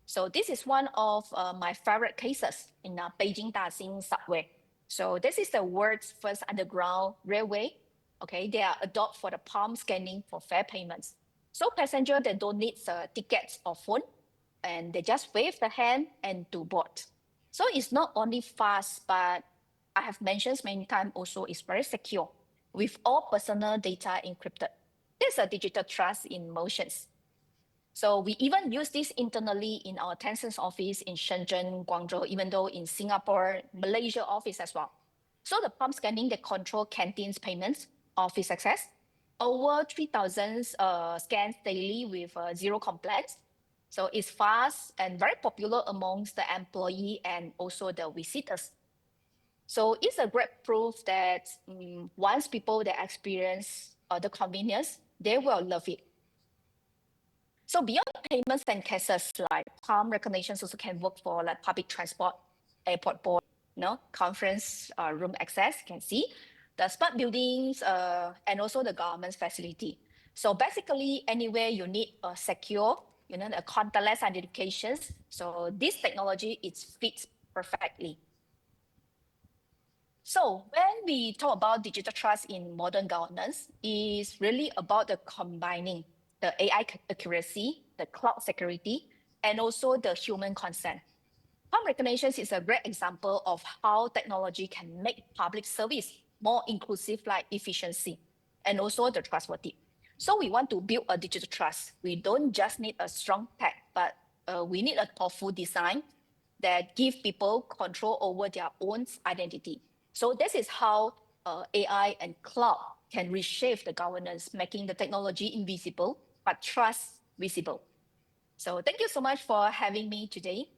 So this is one of my favorite cases in Beijing Daxing subway. So this is the world's first underground railway. Okay, they are adopted for the palm scanning for fare payments. So passengers, they don't need tickets or phone, and they just wave the hand and to board. So it's not only fast, but I have mentioned many times also it's very secure with all personal data encrypted. There's a digital trust in motions. So we even use this internally in our Tencent office in Shenzhen, Guangzhou, even though in Singapore, Malaysia office as well. So the palm scanning, they control canteens payments, office access, over 3,000 scans daily with zero complaints. So it's fast and very popular amongst the employee and also the visitors. So it's a great proof that once people they experience the convenience, they will love it. So beyond payments and cases, like palm recognitions also can work for like public transport, airport board, conference room access, you can see, the smart buildings, and also the government's facility. So basically, anywhere you need a secure, the contactless identifications. So this technology, it fits perfectly. So when we talk about digital trust in modern governance, it's really about the combining the AI accuracy, the cloud security, and also the human consent. Palm recognition is a great example of how technology can make public service more inclusive, like efficiency, and also the trustworthy. So we want to build a digital trust. We don't just need a strong tech, but we need a thoughtful design that give people control over their own identity. So this is how AI and cloud can reshape the governance, making the technology invisible, but trust visible. So thank you so much for having me today.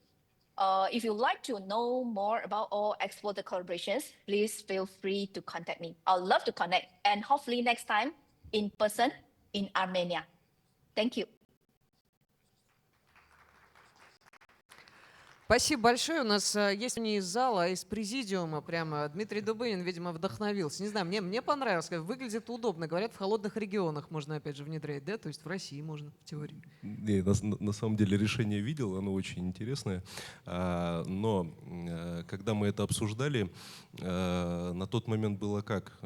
If you'd like to know more about all export collaborations, please feel free to contact me. I'd love to connect, and hopefully next time in person in Armenia. Thank you. Спасибо большое. У нас есть не из зала, а из президиума прямо. Дмитрий Дубынин, видимо, вдохновился. Не знаю, мне понравилось. Выглядит удобно. Говорят, в холодных регионах можно, опять же, внедрять, да? То есть в России можно, в теории. На самом деле решение видел, оно очень интересное. Но когда мы это обсуждали, на тот момент было как?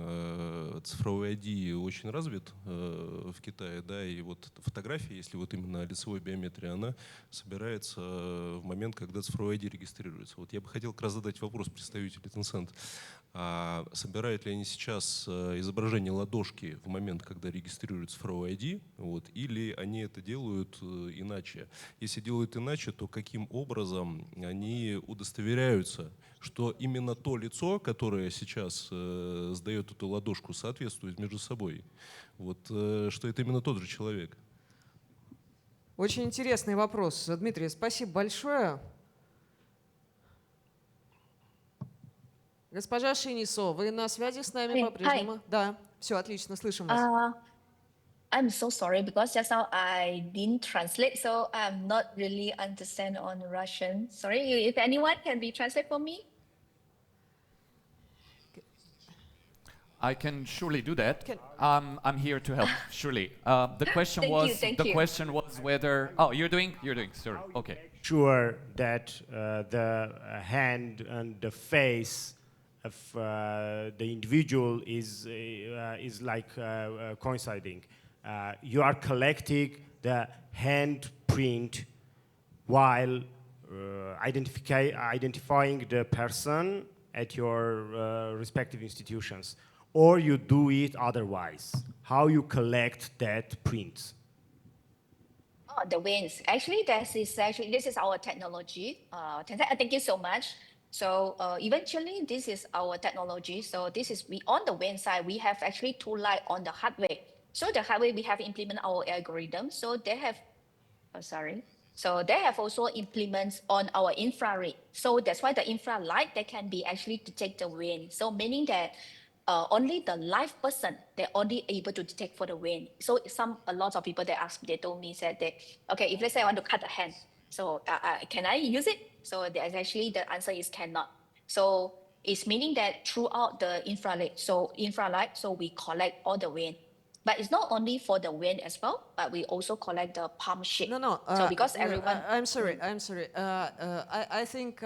Цифровой ID очень развит в Китае, да, и вот фотография, если вот именно лицевой биометрии, она собирается в момент, когда цифровой ID регистрируется. Вот я бы хотел как раз задать вопрос представителю Tencent. Собирают ли они сейчас изображение ладошки в момент, когда регистрируют цифровой ID, вот, или они это делают иначе? Если делают иначе, то каким образом они удостоверяются, что именно то лицо, которое сейчас сдает эту ладошку, соответствует между собой? Вот, что это именно тот же человек? Очень интересный вопрос. Дмитрий, спасибо большое. Госпожа Шинисо, вы на связи с нами по-прежнему? Да, все, отлично, слышим вас. I'm so sorry because just now I didn't translate, so I'm not really understand on Russian. Sorry, if anyone can be translate for me? I can surely do that. I'm here to help. Surely. The question question was whether. Oh, you're doing. Sorry. Okay. Sure that the hand and the face of the individual is like coinciding. You are collecting the handprint while identifying the person at your respective institutions, or you do it otherwise. How you collect that print? Oh, the wins. Actually, this is our technology. Thank you so much. So eventually, this is our technology. So this is on the WAN side. We have actually two light on the hardware. So the hardware we have implemented our algorithm. So they have. Oh, sorry. So they have also implements on our infrared. So that's why the infrared light, they can be actually detect the wind. So meaning that only the live person, they're only able to detect for the wind. So a lot of people, they asked me, they told me, said that, okay, if let's say I want to cut a hand, so can I use it? So there's actually the answer is cannot. So it's meaning that throughout the infrared, so we collect all the wind. But it's not only for the wind as well, but we also collect the palm shape. No. So because everyone, I'm sorry. I think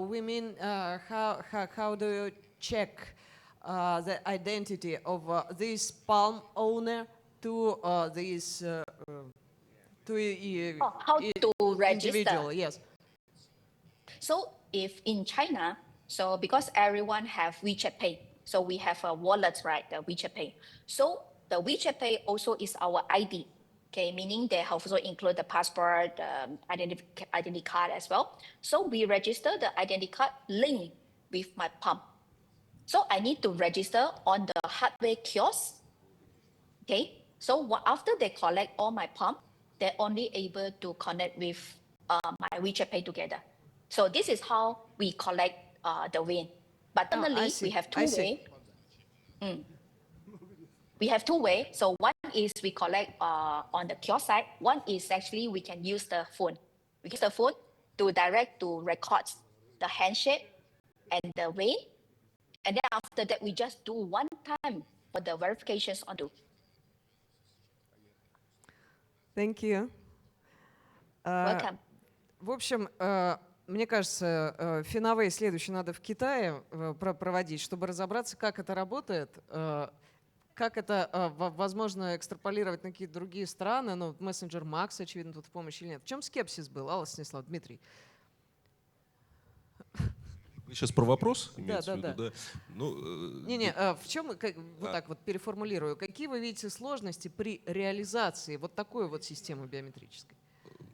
we mean how do you check the identity of this palm owner to this how to register? Individual? Yes. So if in China, so because everyone have WeChat Pay, so we have a wallet, right? The WeChat Pay. So the WeChat Pay also is our ID. Okay, meaning they have also include the passport, identity card as well. So we register the identity card link with my palm. So I need to register on the hardware kiosk. Okay, so after they collect all my palm, they're only able to connect with my WeChat Pay together. So this is how we collect the wind. But definitely we have two ways. We have two ways. So one is we collect on the kiosk side. One is actually we can use the phone. We use the phone to record the handshake and the wind. And then after that, we just do one time for the verifications on the. Thank you. Welcome. В общем, мне кажется, финовые следующие надо в Китае проводить, чтобы разобраться, как это работает, как это возможно экстраполировать на какие-то другие страны. Ну, мессенджер Макс, очевидно, тут в помощь или нет. В чем скепсис был, Алла Станислав, Дмитрий? Вы сейчас про вопрос имеете в виду, да? Ну, в чем, вот так вот переформулирую, какие вы видите сложности при реализации вот такой вот системы биометрической?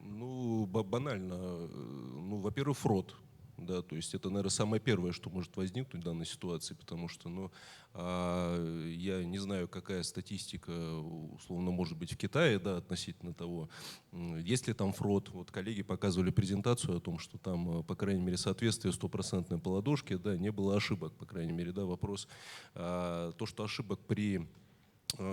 Ну, банально. Ну, во-первых, фрод. Да, то есть это, наверное, самое первое, что может возникнуть в данной ситуации, потому что, ну, я не знаю, какая статистика, условно, может быть в Китае, да, относительно того, есть ли там фрод. Вот коллеги показывали презентацию о том, что там, по крайней мере, соответствие 100% по ладошке, да, не было ошибок, по крайней мере, да, вопрос. То, что ошибок при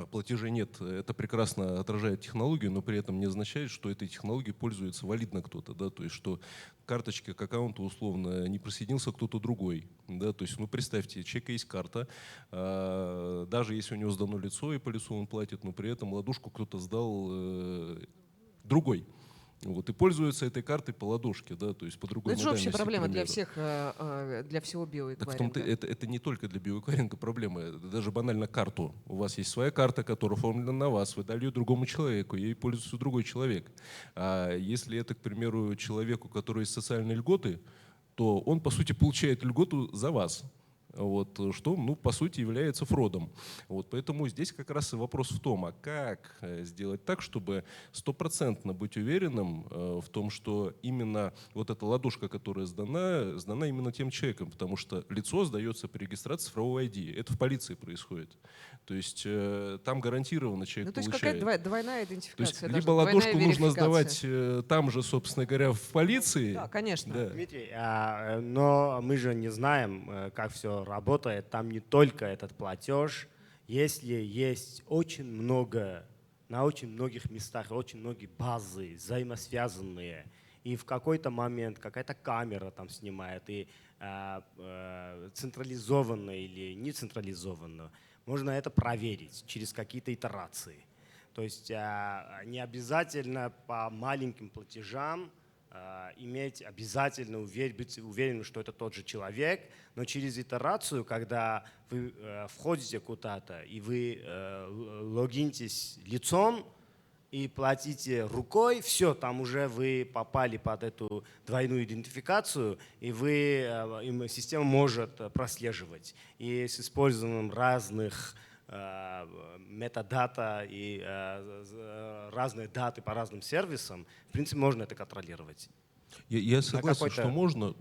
платежей нет, это прекрасно отражает технологию, но при этом не означает, что этой технологией пользуется валидно кто-то, да, то есть что карточки к аккаунту условно не присоединился кто-то другой, да, то есть, ну, представьте, у человека есть карта, даже если у него сдано лицо и по лицу он платит, но при этом ладошку кто-то сдал другой. Вот, и пользуются этой картой по ладошке, да, то есть по другой модальности. Это же общая проблема для всех, для всего биоэквайринга. Это не только для биоэквайринга проблема, даже банально карту. У вас есть своя карта, которая оформлена на вас, вы дали ее другому человеку, ей пользуется другой человек. А если это, к примеру, человеку, у которого есть социальные льготы, то он, по сути, получает льготу за вас. Вот, что, ну, по сути, является фродом. Вот, поэтому здесь как раз и вопрос в том, а как сделать так, чтобы 100% быть уверенным в том, что именно вот эта ладошка, которая сдана именно тем человеком, потому что лицо сдается при регистрации цифрового ID. Это в полиции происходит. То есть там гарантированно человек получает. То есть какая-то двойная идентификация. То есть, либо ладошку нужно сдавать там же, собственно говоря, в полиции. Да, конечно. Да. Дмитрий, но мы же не знаем, как все работает. Там не только этот платеж. Если есть очень много, на очень многих местах, очень многие базы взаимосвязанные, и в какой-то момент какая-то камера там снимает, и централизованно или не централизованно, можно это проверить через какие-то итерации. То есть не обязательно по маленьким платежам иметь обязательно быть уверенным, что это тот же человек, но через итерацию, когда вы входите куда-то и вы логинитесь лицом и платите рукой, все, там уже вы попали под эту двойную идентификацию, и система может прослеживать. И с использованием разных метадата и разные даты по разным сервисам, в принципе, можно это контролировать. Я согласен, что можно,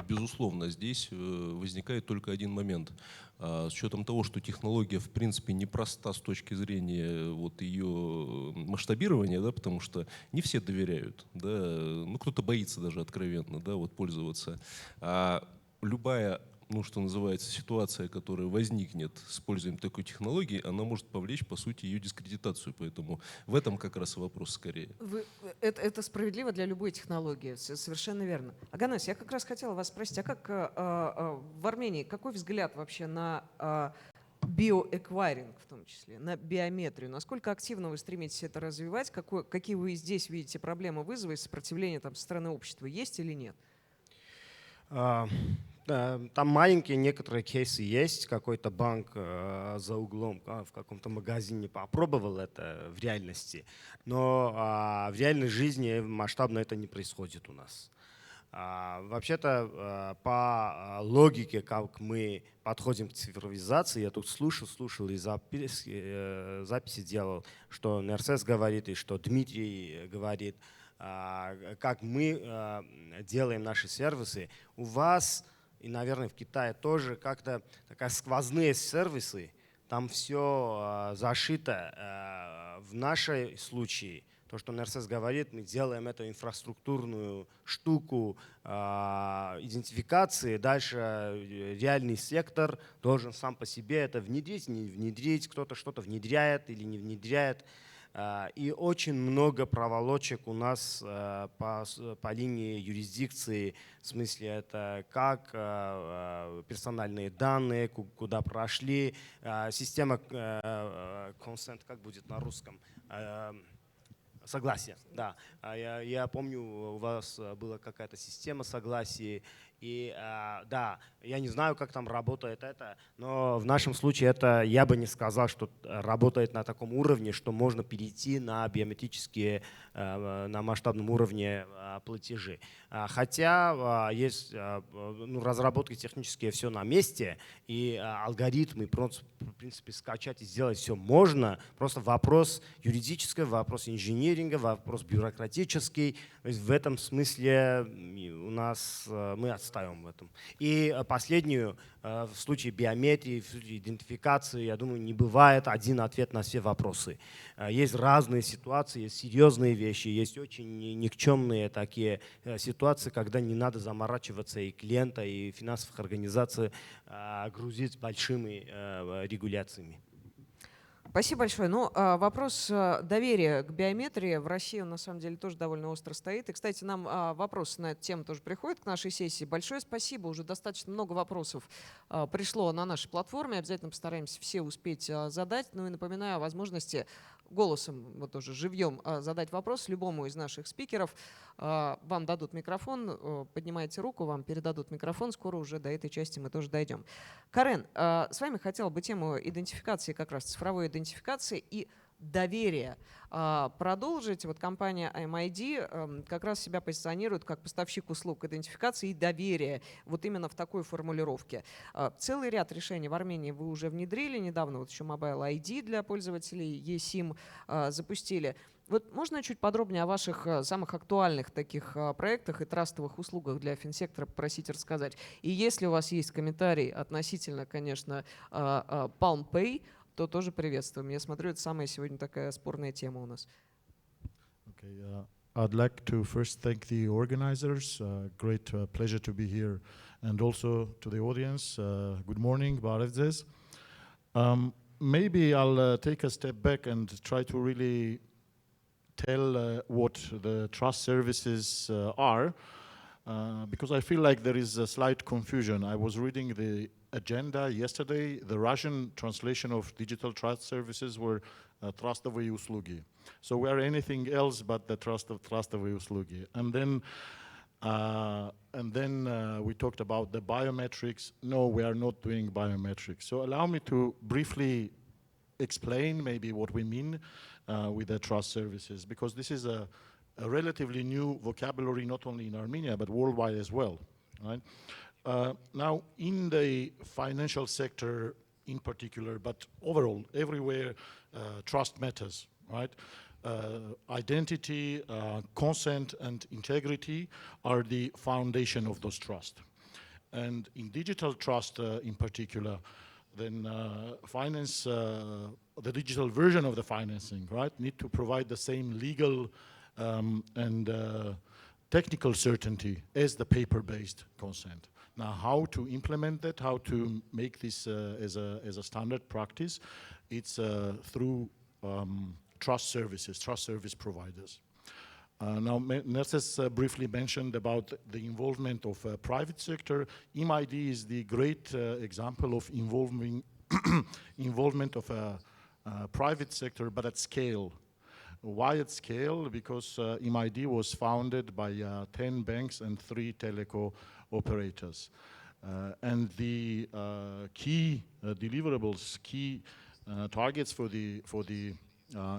безусловно, здесь возникает только один момент. С учетом того, что технология в принципе непроста с точки зрения вот ее масштабирования, да, потому что не все доверяют, да, ну кто-то боится даже откровенно, да, вот пользоваться. А любая, ну, что называется, ситуация, которая возникнет с использованием такой технологии, она может повлечь, по сути, ее дискредитацию. Поэтому в этом как раз вопрос скорее. Это справедливо для любой технологии, совершенно верно. Аганес, я как раз хотела вас спросить, а как в Армении, какой взгляд вообще на биоэквайринг в том числе, на биометрию? Насколько активно вы стремитесь это развивать? Какие вы здесь видите проблемы, вызовы и сопротивления там, со стороны общества? Есть или нет? Там маленькие некоторые кейсы есть. Какой-то банк за углом в каком-то магазине попробовал это в реальности. Но в реальной жизни масштабно это не происходит у нас. Вообще-то по логике, как мы подходим к цифровизации, я тут слушал и записи делал, что НРСС говорит и что Дмитрий говорит, как мы делаем наши сервисы. У вас и, наверное, в Китае тоже как-то такие сквозные сервисы, там все зашито. В нашем случае, то, что НРСС говорит, мы делаем эту инфраструктурную штуку идентификации. Дальше реальный сектор должен сам по себе это внедрить, не внедрить, кто-то что-то внедряет или не внедряет. И очень много проволочек у нас по линии юрисдикции, в смысле это как персональные данные, куда прошли, система consent, как будет на русском? Согласие, да. Я помню, у вас была какая-то система согласия. И да, я не знаю, как там работает это, но в нашем случае это, я бы не сказал, что работает на таком уровне, что можно перейти на биометрические, на масштабном уровне платежи. Хотя есть разработки технические, все на месте, и алгоритмы, в принципе, скачать и сделать все можно. Просто вопрос юридический, вопрос инжиниринга, вопрос бюрократический. В этом смысле у нас мы отстаем в этом. И последнюю, в случае биометрии, в случае идентификации, я думаю, не бывает один ответ на все вопросы. Есть разные ситуации, есть серьезные вещи, есть очень никчемные такие ситуации, когда не надо заморачиваться и клиента, и финансовых организаций грузить большими регуляциями. Спасибо большое. Ну, вопрос доверия к биометрии в России, он на самом деле тоже довольно остро стоит. И, кстати, нам вопросы на эту тему тоже приходят к нашей сессии. Большое спасибо. Уже достаточно много вопросов пришло на нашей платформе. Обязательно постараемся все успеть задать. Ну и напоминаю о возможности голосом, вот тоже живьем, задать вопрос любому из наших спикеров. Вам дадут микрофон, поднимайте руку, вам передадут микрофон. Скоро уже до этой части мы тоже дойдем. Карен, с вами хотела бы тему идентификации, как раз цифровой идентификации и доверия продолжить. Вот компания MID как раз себя позиционирует как поставщик услуг идентификации и доверия. Вот именно в такой формулировке. Целый ряд решений в Армении вы уже внедрили. Недавно вот еще Mobile ID для пользователей eSIM запустили. Вот можно чуть подробнее о ваших самых актуальных таких проектах и трастовых услугах для финсектора попросить рассказать? И если у вас есть комментарий относительно, конечно, Palm Pay, то тоже приветствуем. Я смотрю, это самая сегодня такая спорная тема у нас. Okay, I'd like to first thank the organizers. Great pleasure to be here. And also to the audience, good morning, Barevzes. Maybe I'll take a step back and try to really tell what the trust services are, because I feel like there is a slight confusion. I was reading the agenda yesterday. The Russian translation of digital trust services were trastовые услуги. So we are anything else but the trastовые услуги. And then we talked about the biometrics. No, we are not doing biometrics. So allow me to briefly explain maybe what we mean with the trust services, because this is a relatively new vocabulary, not only in Armenia, but worldwide as well, right? Now, in the financial sector in particular, but overall, everywhere, trust matters, right? identity, consent, and integrity are the foundation of those trust. And in digital trust in particular, then finance, the digital version of the financing, right, need to provide the same legal and technical certainty as the paper-based consent. Now, how to implement that, how to make this as a standard practice, it's through trust services, trust service providers. Now, Nels has briefly mentioned about the involvement of private sector. MID is the great example of involvement of a private sector, but at scale. Why at scale? Because MID was founded by 10 banks and 3 teleco operators. And the key deliverables, key targets for the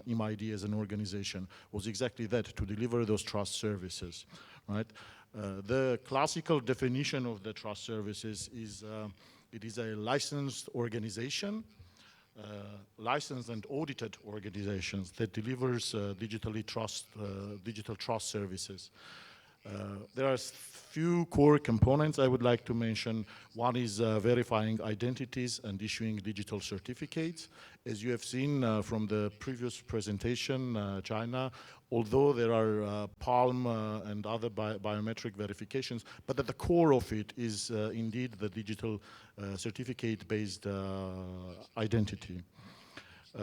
MID as an organization was exactly that, to deliver those trust services, right? The classical definition of the trust services is it is a licensed organization, licensed and audited organizations that delivers digital trust services. There are few core components I would like to mention. One is verifying identities and issuing digital certificates. As you have seen from the previous presentation, China, although there are Palm and other biometric verifications, but at the core of it is indeed the digital certificate-based identity.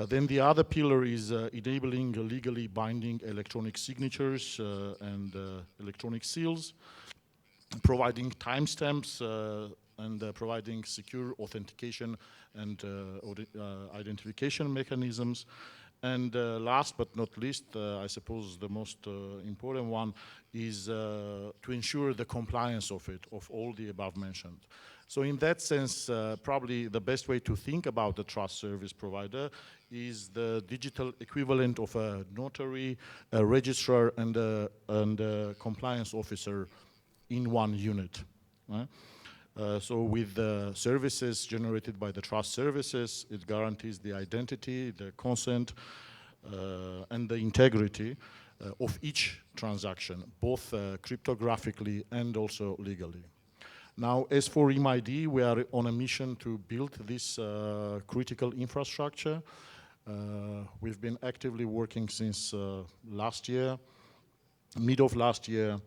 Then the other pillar is enabling legally binding electronic signatures and electronic seals, providing timestamps and providing secure authentication and identification mechanisms. And last but not least, I suppose the most important one is to ensure the compliance of it, of all the above mentioned. So in that sense, probably the best way to think about the trust service provider is the digital equivalent of a notary, a registrar, and a compliance officer in one unit. Right? So with the services generated by the trust services, it guarantees the identity, the consent, and the integrity of each transaction, both cryptographically and also legally. Now, as for MID, we are on a mission to build this critical infrastructure. We've been actively working since last year, mid of last year,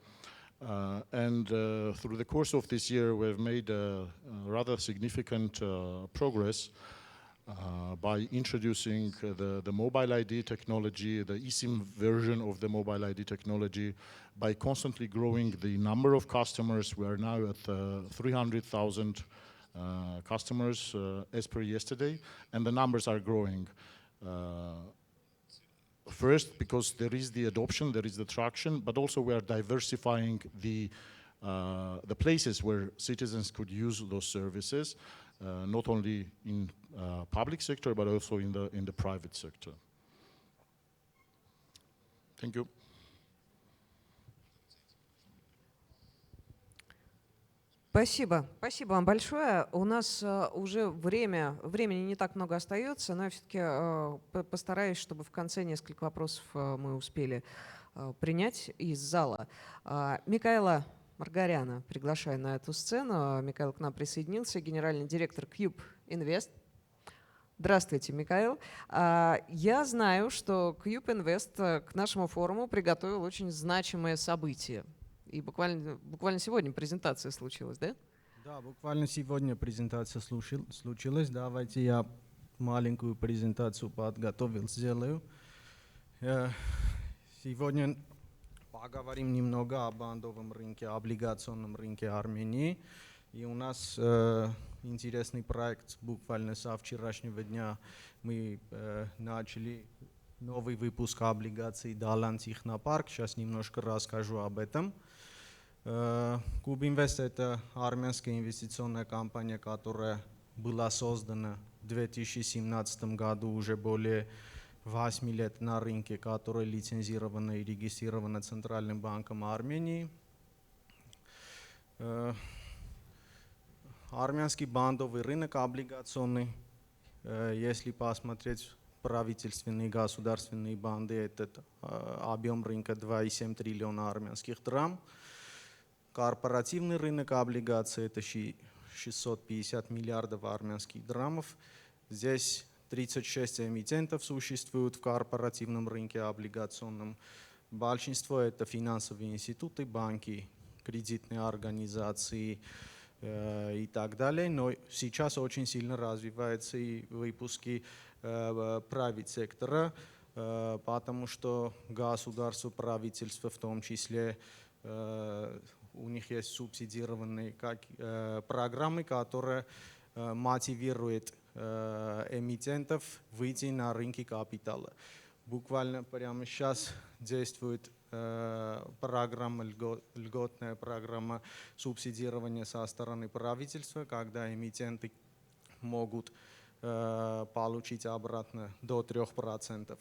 and through the course of this year, we've made rather significant progress by introducing the mobile ID technology, the eSIM version of the mobile ID technology, by constantly growing the number of customers. We are now at 300,000 customers as per yesterday, and the numbers are growing. First, because there is the adoption, there is the traction, but also we are diversifying the places where citizens could use those services, not only in public sector, but also in the private sector. Thank you. Спасибо. Спасибо вам большое. У нас уже времени не так много остается, но я все-таки постараюсь, чтобы в конце несколько вопросов мы успели принять из зала. Микаэла Маргаряна приглашаю на эту сцену. Микаэл к нам присоединился, генеральный директор Cube Invest. Здравствуйте, Микаэл. Я знаю, что Cube Invest к нашему форуму приготовил очень значимое событие. И буквально сегодня презентация случилась, да? Да, буквально сегодня презентация случилась. Давайте я маленькую презентацию подготовил, сделаю. Сегодня поговорим немного о бандовом рынке, облигационном рынке Армении. И у нас интересный проект. Буквально со вчерашнего дня мы начали новый выпуск облигаций Далан Технопарк. Сейчас немножко расскажу об этом. Cube Invest — это армянская инвестиционная компания, которая была создана в 2017 году, уже более 8 лет на рынке, которая лицензирована и регистрирована Центральным банком Армении. Армянский бандовый рынок облигационный, если посмотреть правительственные государственные банды, этот объем рынка 2,7 триллиона армянских драм. Корпоративный рынок облигаций это 650 миллиардов армянских драмов. Здесь 36 эмитентов существуют в корпоративном рынке облигационном. Большинство это финансовые институты, банки, кредитные организации и так далее. Но сейчас очень сильно развиваются и выпуски private сектора, потому что государство, правительство в том числе, у них есть субсидированные программы, которые мотивируют эмитентов выйти на рынки капитала. Буквально прямо сейчас действует программа, льготная программа субсидирования со стороны правительства, когда эмитенты могут получить обратно до 3%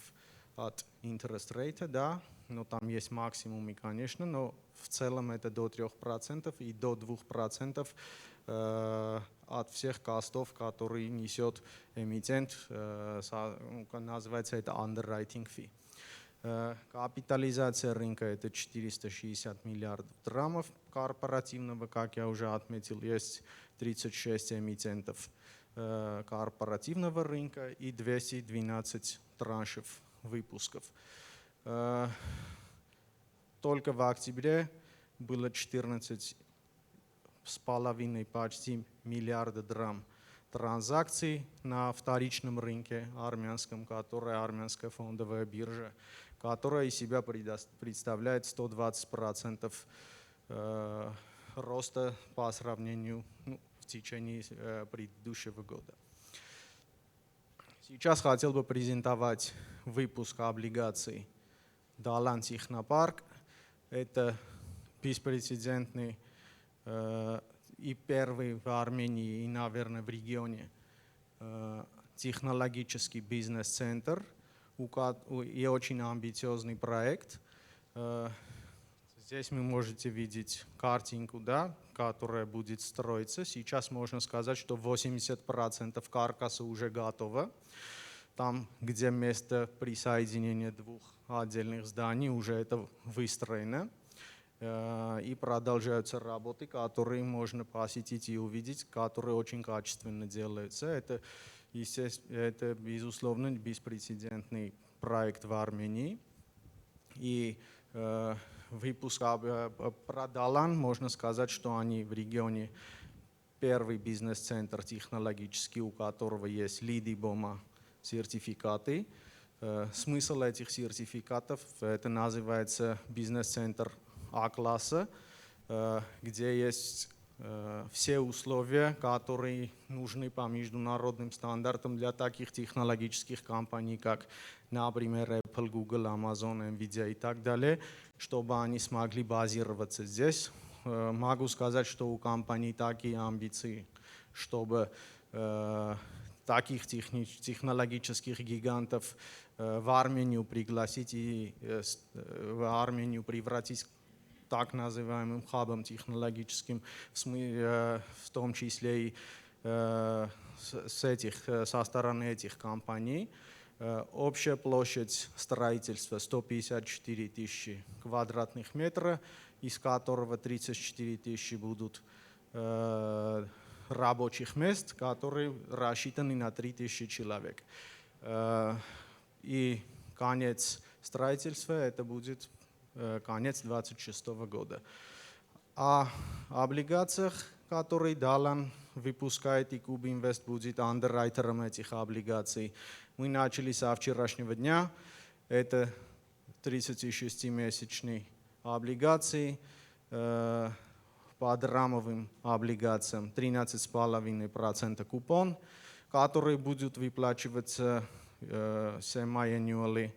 от interest rate, да, но там есть максимумы, конечно, но в целом это до 3% и до 2% от всех костов, которые несет эмитент, называется это underwriting fee. Капитализация рынка это 460 миллиардов драмов корпоративного, как я уже отметил, есть 36 эмитентов корпоративного рынка и 212 траншев выпусков. Только в октябре было 14,5 почти миллиарда драм транзакций на вторичном рынке армянском, которая армянская фондовая биржа, которая из себя представляет 120% роста по сравнению в течение предыдущего года. Сейчас хотел бы презентовать выпуск облигаций Далан Технопарк. Это беспрецедентный и первый в Армении, и, наверное, в регионе технологический бизнес-центр и очень амбициозный проект. Здесь вы можете видеть картинку, да, которая будет строиться. Сейчас можно сказать, что 80% каркаса уже готово. Там, где место присоединения двух отдельных зданий, уже это выстроено. И продолжаются работы, которые можно посетить и увидеть, которые очень качественно делаются. Это, это безусловно, беспрецедентный проект в Армении. И выпуск про Далан, можно сказать, что они в регионе первый бизнес-центр технологический, у которого есть лидибома сертификаты. Смысл этих сертификатов, это называется бизнес-центр А-класса, где есть все условия, которые нужны по международным стандартам для таких технологических компаний, как, например, Apple, Google, Amazon, Nvidia и так далее, чтобы они смогли базироваться здесь. Могу сказать, что у компаний такие амбиции, чтобы таких технологических гигантов в Армению пригласить и в Армению превратить так называемым хабом технологическим, в том числе и со стороны этих компаний. Общая площадь строительства 154 тысячи квадратных метров, из которого 34 тысячи будут рабочих мест, которые рассчитаны на 3000 человек. И конец строительства это будет конец 2026 года. О облигациях, которые Далан выпускает, и Куб Инвест будет андеррайтером этих облигаций. Мы начали со вчерашнего дня. Это 36-месячные облигации. По драмовым облигациям 13,5% купон, который будет выплачиваться semi-annually.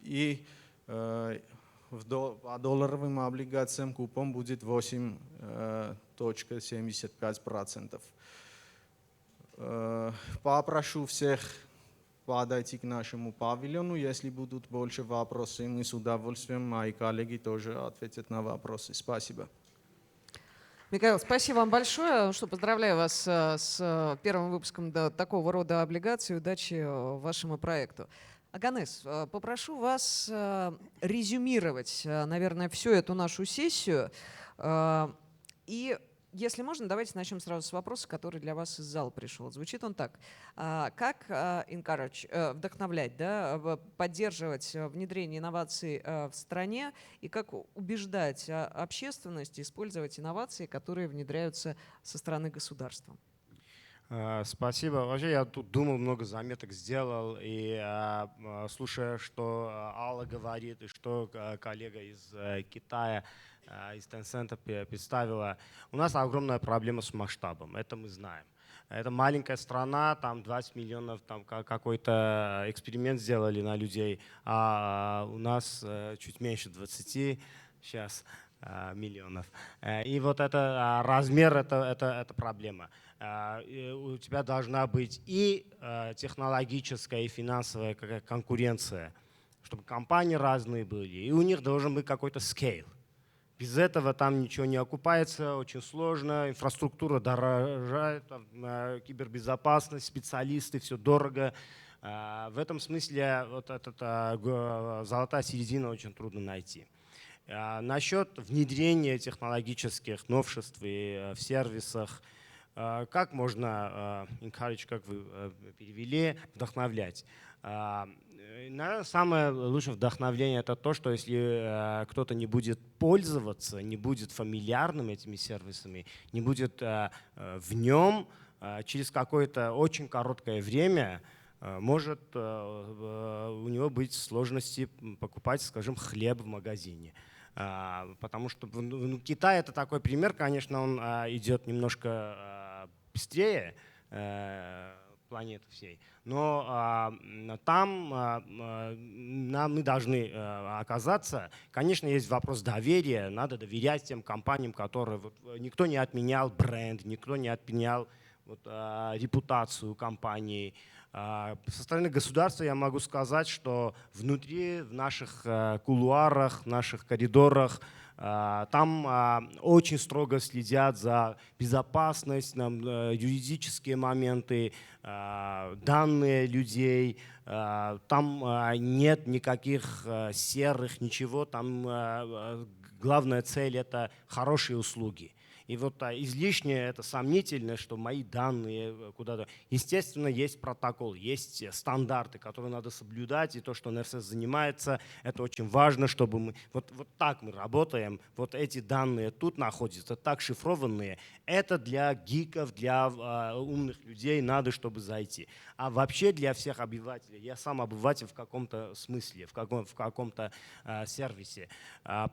И по долларовым облигациям купон будет 8,75%. Попрошу всех подойти к нашему павильону. Если будут больше вопросов, мы с удовольствием, мои коллеги тоже ответят на вопросы. Спасибо. Михаил, спасибо вам большое. Что, поздравляю вас с первым выпуском такого рода облигаций. Удачи вашему проекту. Аганес, попрошу вас резюмировать, наверное, всю эту нашу сессию. И, если можно, давайте начнем сразу с вопроса, который для вас из зала пришел. Звучит он так. Как вдохновлять, да, поддерживать внедрение инноваций в стране и как убеждать общественность использовать инновации, которые внедряются со стороны государства? Спасибо. Вообще я тут думал, много заметок сделал, и слушая, что Алла говорит, и что коллега из Китая, из Tencent представила, у нас огромная проблема с масштабом, это мы знаем. Это маленькая страна, там 20 миллионов, там какой-то эксперимент сделали на людей, а у нас чуть меньше 20 сейчас миллионов. И вот это размер, это проблема. У тебя должна быть и технологическая, и финансовая конкуренция, чтобы компании разные были, и у них должен быть какой-то скейл. Без этого там ничего не окупается, очень сложно, инфраструктура дорожает, кибербезопасность, специалисты, все дорого. В этом смысле вот эта золотая середина очень трудно найти. Насчет внедрения технологических новшеств в сервисах, как можно encourage, как вы перевели, вдохновлять? Наверное, самое лучшее вдохновление — это то, что если кто-то не будет пользоваться, не будет фамильярным этими сервисами, не будет в нем, через какое-то очень короткое время может у него быть сложности покупать, скажем, хлеб в магазине. Потому что Китай — это такой пример, конечно, он идет немножко быстрее планеты всей, но там мы должны оказаться. Конечно, есть вопрос доверия, надо доверять тем компаниям, которые… никто не отменял бренд, никто не отменял репутацию компании. Со стороны государства я могу сказать, что внутри, в наших кулуарах, в наших коридорах, там очень строго следят за безопасность, юридические моменты, данные людей. Там нет никаких серых, ничего. Там главная цель — это хорошие услуги. И вот излишнее, это сомнительно, что мои данные куда-то… Естественно, есть протокол, есть стандарты, которые надо соблюдать, и то, что НРСС занимается, это очень важно, чтобы мы… Вот так мы работаем, вот эти данные тут находятся, так шифрованные. Это для гиков, для умных людей надо, чтобы зайти. А вообще для всех обывателей, я сам обыватель в каком-то смысле, в каком-то сервисе.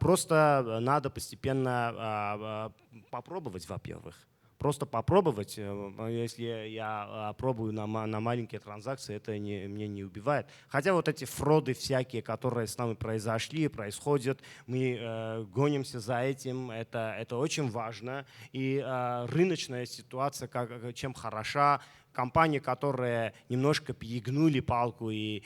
Просто надо постепенно попробовать, во-первых. Просто попробовать. Если я пробую на маленькие транзакции, это меня не убивает. Хотя вот эти фроды всякие, которые с нами произошли, происходят, мы гонимся за этим, это очень важно. И рыночная ситуация чем хороша. Компании, которые немножко перегнули палку и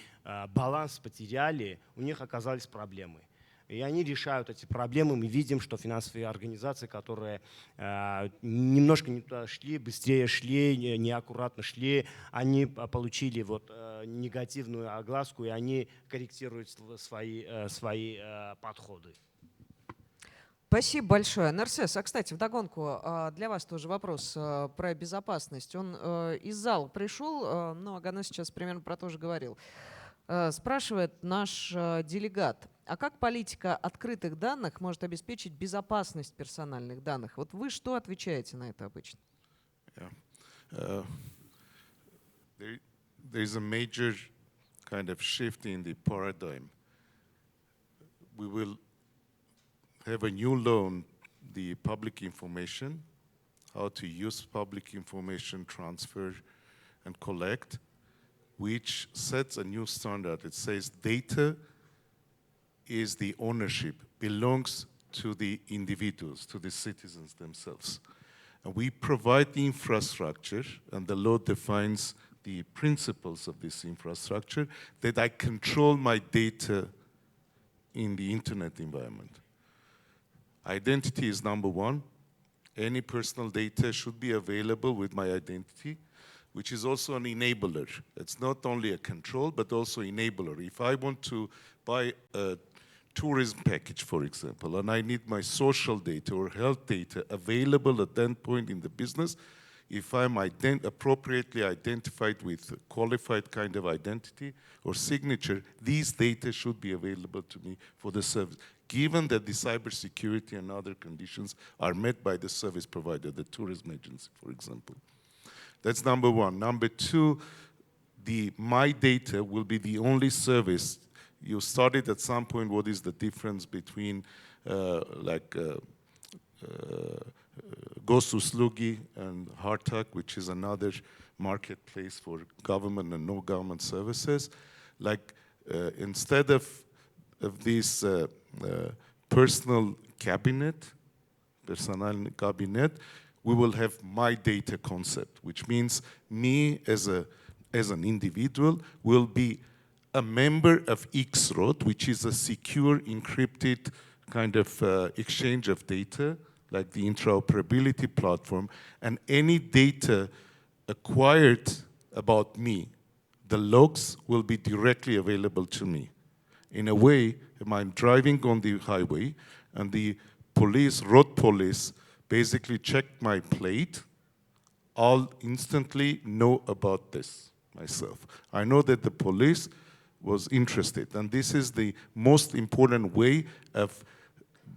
баланс потеряли, у них оказались проблемы. И они решают эти проблемы. Мы видим, что финансовые организации, которые немножко не туда шли, быстрее шли, неаккуратно шли, они получили негативную огласку, и они корректируют свои подходы. Спасибо большое. НРСС, кстати, вдогонку, для вас тоже вопрос про безопасность. Он из зала пришел, но Аганес сейчас примерно про то же говорил. Спрашивает наш делегат, а как политика открытых данных может обеспечить безопасность персональных данных? Вот вы что отвечаете на это обычно? There is a major kind of shift in the paradigm. We will have a new law on the public information, how to use public information, transfer and collect, which sets a new standard. It says data is the ownership, belongs to the individuals, to the citizens themselves. And we provide the infrastructure, and the law defines the principles of this infrastructure, that I control my data in the internet environment. Identity is number one. Any personal data should be available with my identity, which is also an enabler. It's not only a control, but also enabler. If I want to buy a tourism package, for example, and I need my social data or health data available at that point in the business, if I'm appropriately identified with a qualified kind of identity or signature, these data should be available to me for the service, given that the cybersecurity and other conditions are met by the service provider, the tourism agency, for example. That's number one. Number two, my data will be the only service. You studied at some point what is the difference between gosuslugi and Hartak, which is another marketplace for government and no-government services. Instead of this personal cabinet, we will have my data concept, which means me as an individual will be a member of X-Road, which is a secure, encrypted kind of exchange of data, like the interoperability platform, and any data acquired about me, the logs will be directly available to me. In a way, if I'm driving on the highway and the road police, basically check my plate, I'll instantly know about this myself. I know that the police was interested, and this is the most important way of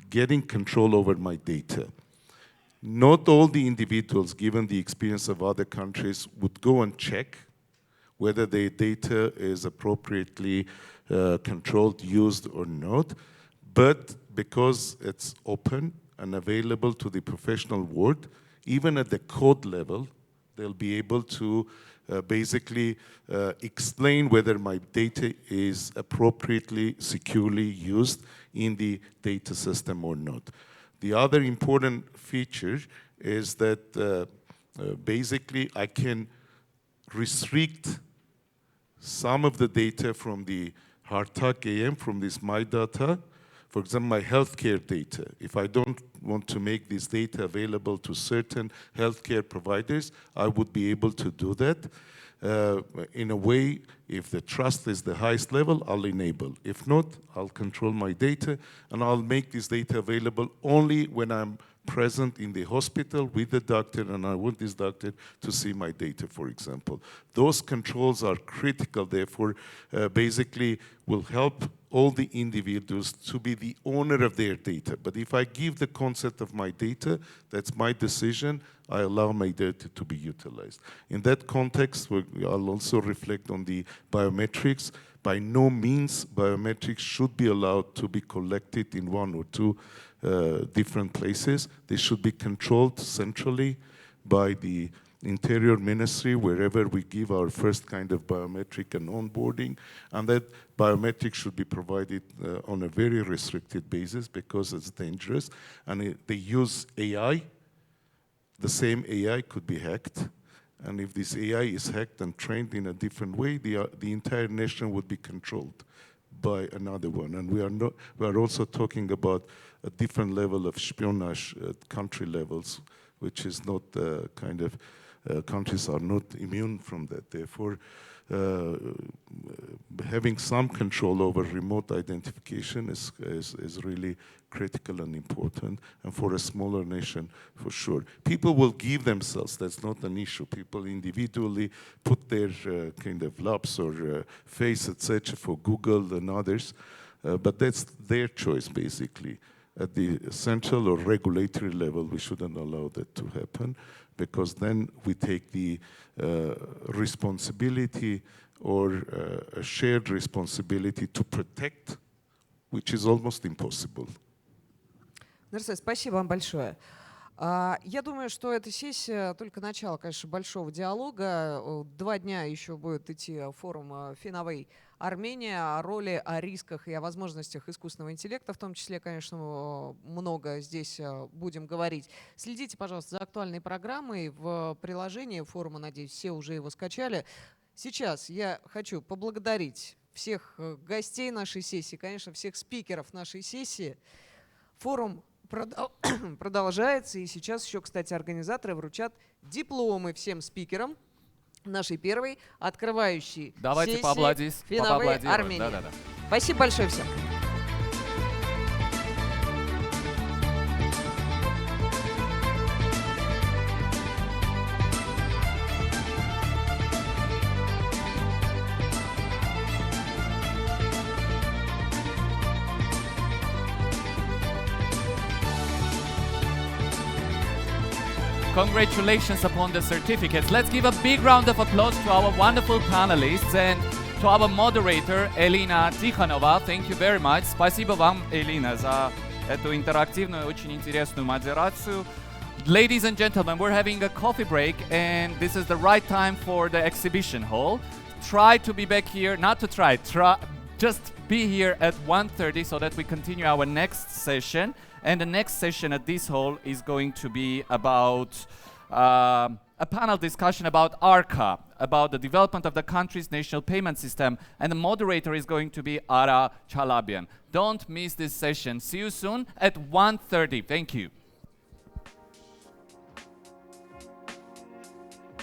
getting control over my data. Not all the individuals, given the experience of other countries, would go and check whether their data is appropriately controlled, used or not, but because it's open and available to the professional world, even at the code level, they'll be able to basically explain whether my data is appropriately, securely used in the data system or not. The other important feature is that basically I can restrict some of the data from the Hartak AM, from this My Data, for example, my healthcare data. If I don't want to make this data available to certain healthcare providers, I would be able to do that. In a way, if the trust is the highest level, I'll enable. If not, I'll control my data, and I'll make this data available only when I'm present in the hospital with the doctor, and I want this doctor to see my data, for example. Those controls are critical, therefore, basically will help all the individuals to be the owner of their data. But if I give the concept of my data, that's my decision, I allow my data to be utilized. In that context, I'll also reflect on the biometrics. By no means, biometrics should be allowed to be collected in one or two different places. They should be controlled centrally by the Interior Ministry, wherever we give our first kind of biometric and onboarding, and that biometrics should be provided on a very restricted basis because it's dangerous, and they use AI. The same AI could be hacked, and if this AI is hacked and trained in a different way, the entire nation would be controlled by another one. And we are also talking about a different level of espionage at country levels, which is not kind of countries are not immune from that. Therefore, having some control over remote identification is really critical and important, and for a smaller nation, for sure. People will give themselves, that's not an issue. People individually put their kind of laps or face, etc. for Google and others, but that's their choice, basically. At the central or regulatory level, we shouldn't allow that to happen, because then we take the responsibility or a shared responsibility to protect, which is almost impossible. Нарсай, спасибо вам большое. Я думаю, что эта сессия только начало, конечно, большого диалога. 2 дня еще будет идти форум «Финовой Армения», о роли, о рисках и о возможностях искусственного интеллекта, в том числе, конечно, много здесь будем говорить. Следите, пожалуйста, за актуальной программой в приложении форума, надеюсь, все уже его скачали. Сейчас я хочу поблагодарить всех гостей нашей сессии, конечно, всех спикеров нашей сессии. Форум продолжается. И сейчас еще, кстати, организаторы вручат дипломы всем спикерам нашей первой открывающей Давайте сессии «Финовые Армении». Да-да-да. Спасибо большое всем. Congratulations upon the certificates. Let's give a big round of applause to our wonderful panelists and to our moderator, Elina Tikhanova. Thank you very much. Спасибо вам, Элина, за эту интерактивную, очень интересную модерацию. Ladies and gentlemen, we're having a coffee break, and this is the right time for the exhibition hall. Try to be back here, not to try, just be here at 1:30 so that we continue our next session. And the next session at this hall is going to be about a panel discussion about ARCA, about the development of the country's national payment system. And the moderator is going to be Ara Chalabian. Don't miss this session. See you soon at 1:30. Thank you.